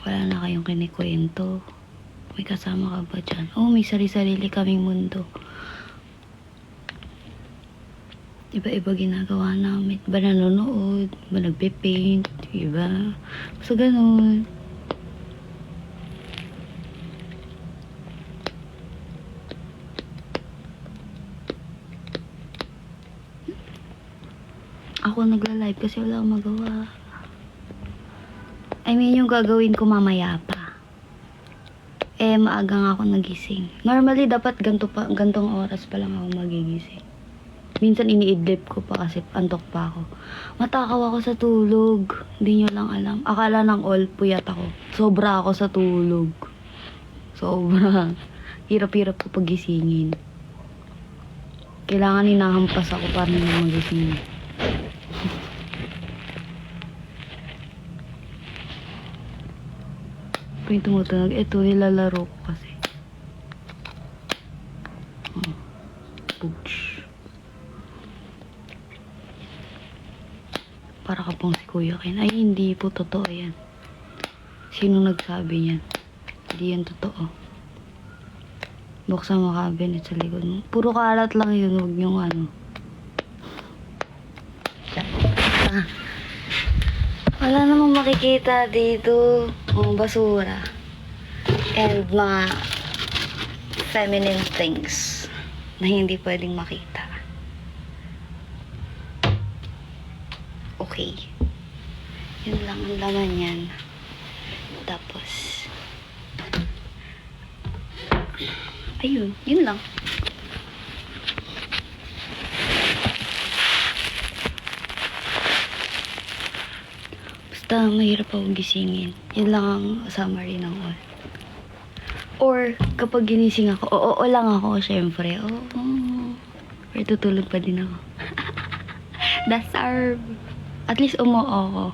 Wala na kayong kinikwento. May kasama ka ba dyan? May sarili-sarili kaming mundo. Iba-iba ginagawa namin. Iba nanonood, iba nagpe-paint, iba. So, ganun. Ako nagla-live kasi wala akong magawa. I mean, yung gagawin ko mamaya pa. Maaga nga ako nagising. Normally, dapat gantong oras pa lang ako magigising. Minsan iniidlip ko pa kasi antok pa ako. Matakaw ako sa tulog. Hindi nyo lang alam. Akala ng all, puyat ako. Sobra ako sa tulog. Sobra. Hirap-hirap ko pagisingin. Kailangan hinahampas ako para na magising. Yung tumutunog, ito nilalaro ko kasi. Ouch. Para ka pong si Kuya Ken. Ay, hindi po totoo yan. Sino nagsabi niyan? Hindi yan totoo. Buksan mo cabinet sa likod mo. Puro kalat lang yun. Huwag niyong ano. Ah. Wala namang makikita dito. Ang basura. And mga feminine things na hindi pwedeng makita. Okay. Yun lang ang laman yan. Tapos, ayun, yun lang. Basta mahirap akong gisingin. Yun lang ang summary ng all. Or, kapag ginising ako, oo lang ako, syempre. Oo. Pero tutulog pa din ako. Deserve. At least umuo ako.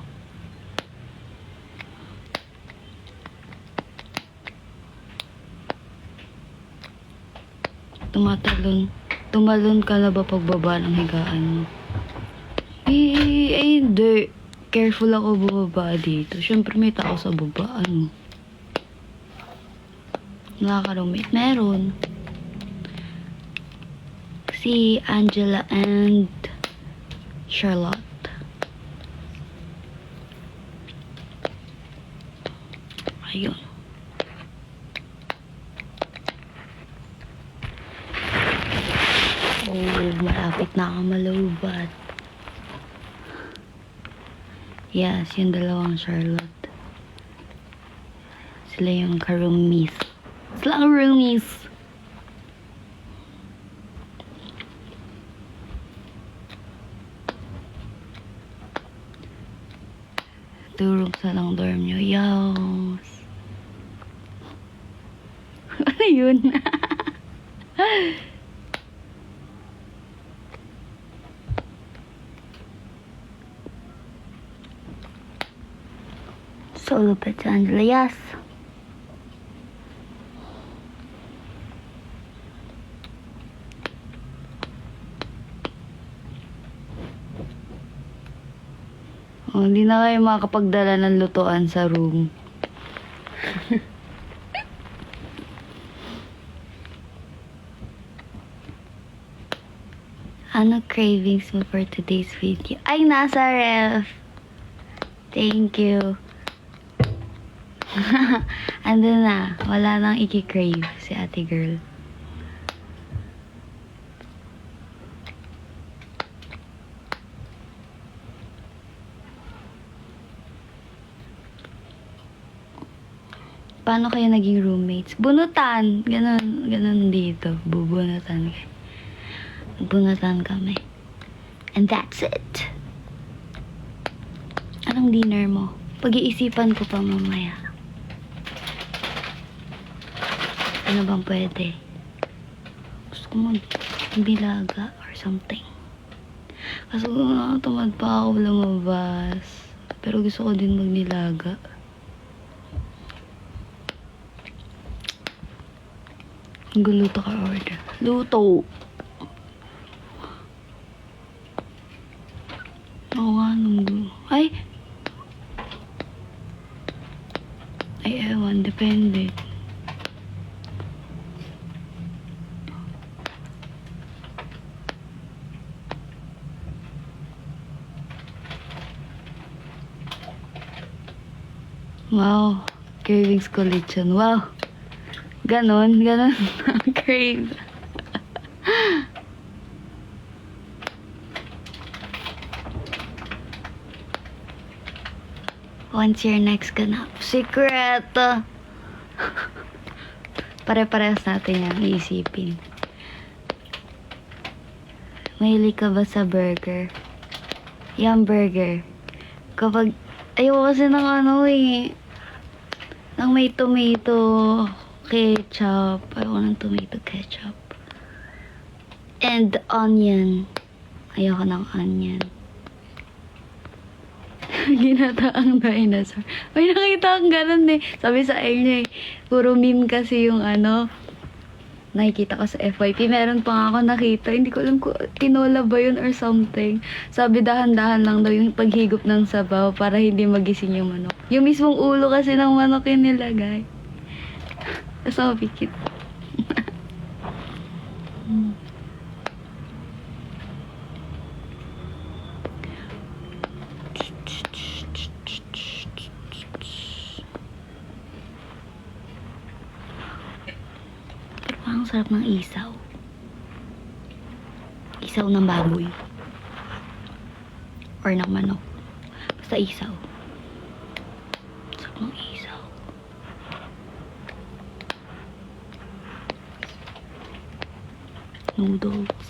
Tumalon ka na ba pagbaba ng higaan mo? Eh, hindi. Careful ako bumaba dito. Syempre may tao sa baba. Ano? Nakaka-roommate. Meron. Si Angela and Charlotte. Ayun. Oh, malapit na ako malubat. Yes, yung dalawang Charlotte. Sila yung ka-roomies. Sila ang roomies. Turog sa lang dorm nyo. Yaws. Ano yun? Solo pets, Angela. Yes. Oh, hindi na kayo makakapagdala ng lutuan sa room. Ano cravings mo for today's video? Ay, nasa ref. Thank you. Ando na. Wala nang iki-crave si ate girl. Paano kayo naging roommates? Bunutan. Ganun dito. Bubunutan kayo. Bunutan kami. And that's it. Anong dinner mo? Pag-iisipan ko pa mamaya. Ano bang pwede? Gusto ko magbilaga or something. Kaso tamad pa ako lumabas. Pero gusto ko din magnilaga. Guluto ka order. Luto! Oo nga, Ay! Ay, ewan. Depende. Wow. Cravings ko lechon. Wow. Ganon. Crave. What's your next ganap? Secret! Pare-parehas natin yan iisipin. Mahilig ka ba sa burger? Yung burger. Kapag, ayoko kasi ng ng may tomato ketchup. Ayoko ng tomato ketchup. And onion. Ayoko ng onion. Ginataang dinosaur. May nakita akong ganun eh. Sabi sa air niya eh. Puro meme kasi yung nakikita ko sa FYP. Meron pa nga ako nakita. Hindi ko alam kung tinola ba yun or something. Sabi dahan-dahan lang daw yung paghigop ng sabaw para hindi magising yung manok. Yung mismong ulo kasi ng manok yung nilagay. So, pikit. Ang sarap ng isaw. Isaw ng baboy. Or ng manok. Basta isaw. Sarap ng isaw. Noodles.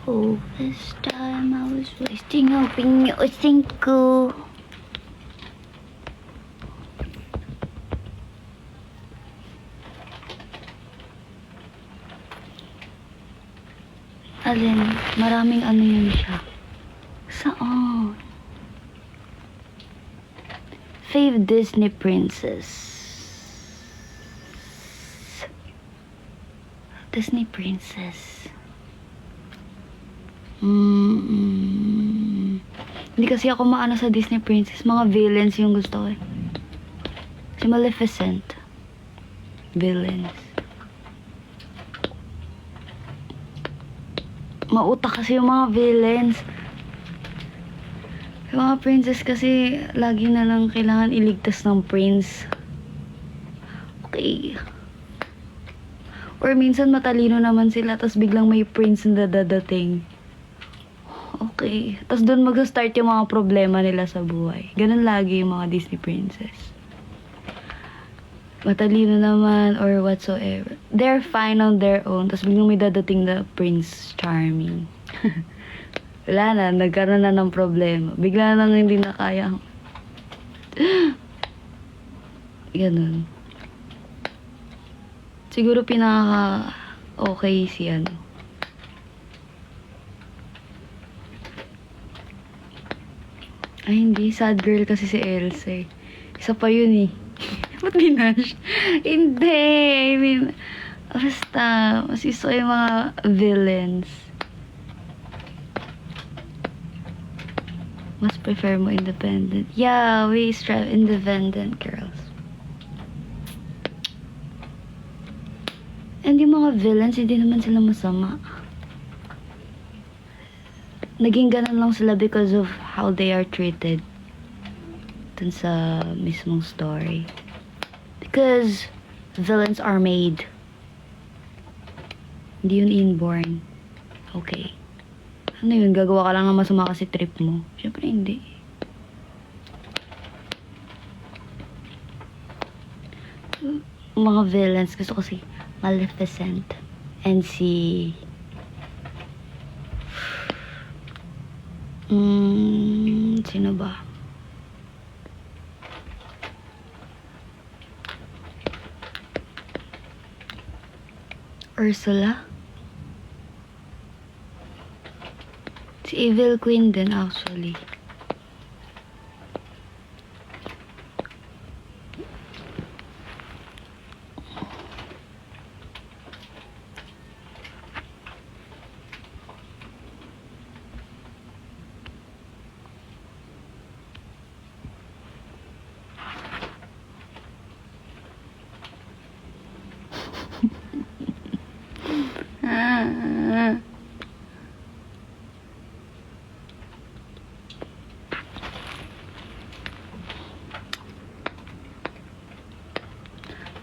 Oh, this time I was wasting hoping you would think ko. Alin, maraming ano yun siya. Saan? Fave Disney princess. Disney princess. Hindi kasi ako maano sa Disney princess. Mga villains yung gusto ko eh. Si Maleficent. Villains. Mautak kasi yung mga villains. Yung mga princess kasi lagi na lang kailangan iligtas ng prince. Okay. Or minsan matalino naman sila tapos biglang may prince na dadating. Okay. Tapos doon mag-start yung mga problema nila sa buhay. Ganun lagi yung mga Disney princess. Matalino naman or whatsoever. They're fine on their own. Tapos biglang may dadating na Prince Charming. Wala na. Nagkaroon na ng problema. Bigla na hindi na kaya. Ganun. Siguro pinaka okay si ano. Ay, hindi. Sad girl kasi si Elsa eh. Isa pa yun eh. Ba't binash? Hindi. I mean, basta, mas iso yung mga villains. Mas prefer mo independent. Yeah, we strive independent girls. And yung mga villains, hindi naman sila masama. Naging ganun lang sila because of how they are treated dun sa mismong story. Because villains are made. Hindi yun inborn. Okay. Ano yun? Gagawa ka lang ng masama kasi trip mo. Siyempre hindi. Mga villains, gusto ko si Maleficent and si sino ba? Ursula? Si Evil Queen din actually.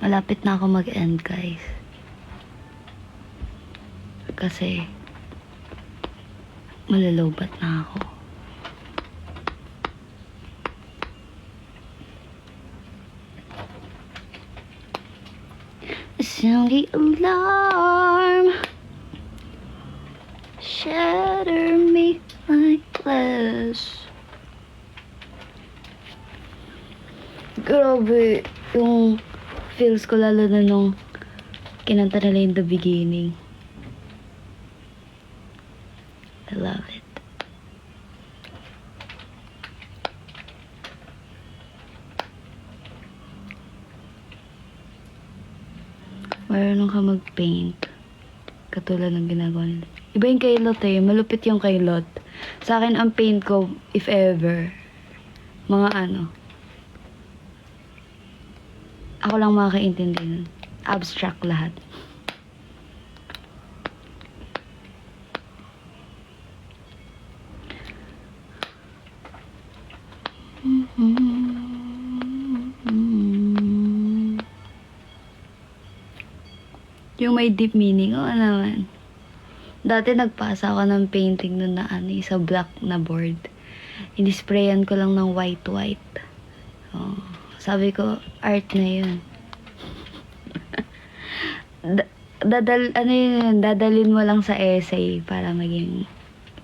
Malapit na ako mag-end, guys. Kasi malalobat na ako. Sound the alarm. Shatter me like glass. Grabe yung feels ko lalo na nung kinanta nila in the beginning. I love it. marunong ka mag-paint. Katulad ng ginagawa nila. Iba yung kailot eh. Malupit yung kailot. Sa akin, ang paint ko, if ever, mga ano, ako lang makakaintindi nun. Abstract lahat. Yung may deep meaning, oo naman. Dati nagpasa ako ng painting nun na ano, sa black na board. Inisprayan ko lang ng white. Oh, sabi ko, art na yun. Ano yun, dadalin mo lang sa essay para maging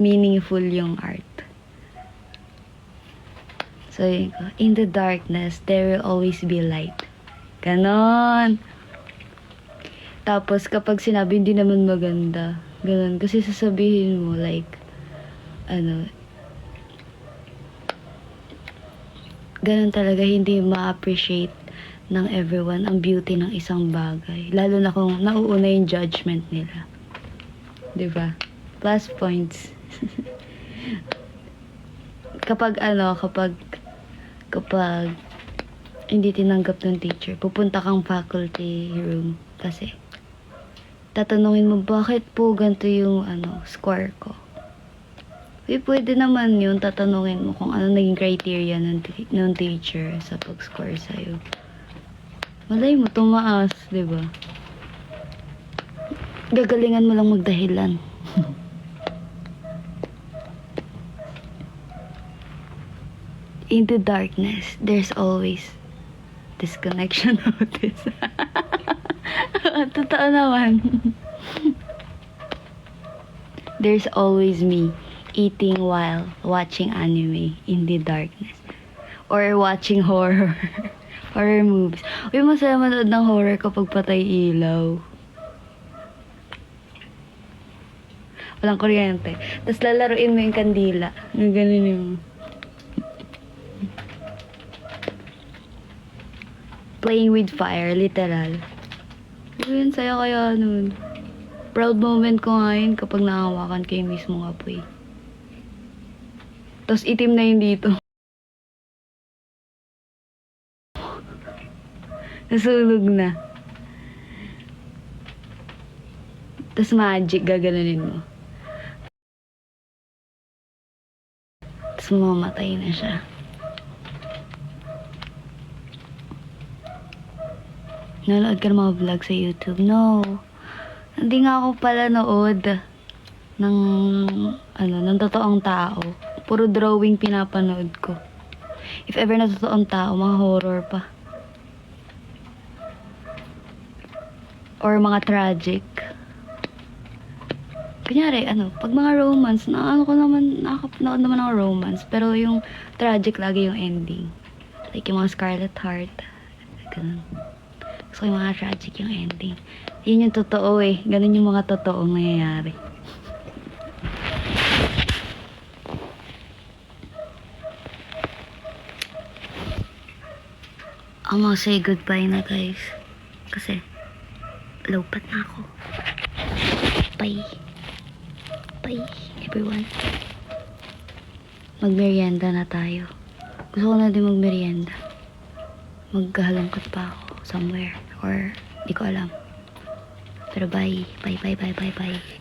meaningful yung art. So yun ko, in the darkness, there will always be light. Ganon. Tapos, kapag sinabi, hindi naman maganda. Ganun. Kasi sasabihin mo, like, ano, ganun talaga, hindi ma-appreciate ng everyone ang beauty ng isang bagay. Lalo na kung nauuna yung judgment nila. Diba? Plus points. kapag hindi tinanggap ng teacher, pupunta kang faculty room kasi tatanungin mo, bakit po ganito yung score ko? Pwede naman yun, tatanungin mo kung ano naging criteria ng teacher sa pag-score sa'yo. Malay mo, tumaas, di ba? Gagalingan mo lang magdahilan. In the darkness, there's always disconnection notice. Totoo naman. There's always me eating while watching anime in the darkness. Or watching horror. Horror movies. Uy, masaya manood ng horror kapag patay ilaw. Walang kuryente. Tapos lalaruin mo yung kandila. Yung ganun yung... Playing with fire, literal. Yun, saya kaya nun. Proud moment ko ngayon kapag nakahawakan ko yung mismong apoy. Tapos itim na yun dito. Nasunog na. Tapos magic, gaganunin mo. Tapos mamamatay na siya. Nanood ka ng mga vlog sa YouTube? No. Hindi nga ako pala nood ng totoong tao. Puro drawing pinapanood ko. If ever na totoong tao, mga horror pa. Or mga tragic. Kunyari, pag mga romance, nakakapanood naman ako romance. Pero yung tragic lagi yung ending. Like yung mga Scarlet Heart. Ganun. Gusto ko yung mga tragic yung ending. Yun yung totoo eh. Ganun yung mga totoong nangyayari. I'm gonna say goodbye na guys. Kasi, lowpat na ako. Bye. Bye, everyone. Magmerienda na tayo. Gusto ko na din magmerienda. Maghalongkat pa ako somewhere. Or, di ko alam. Pero bye. Bye.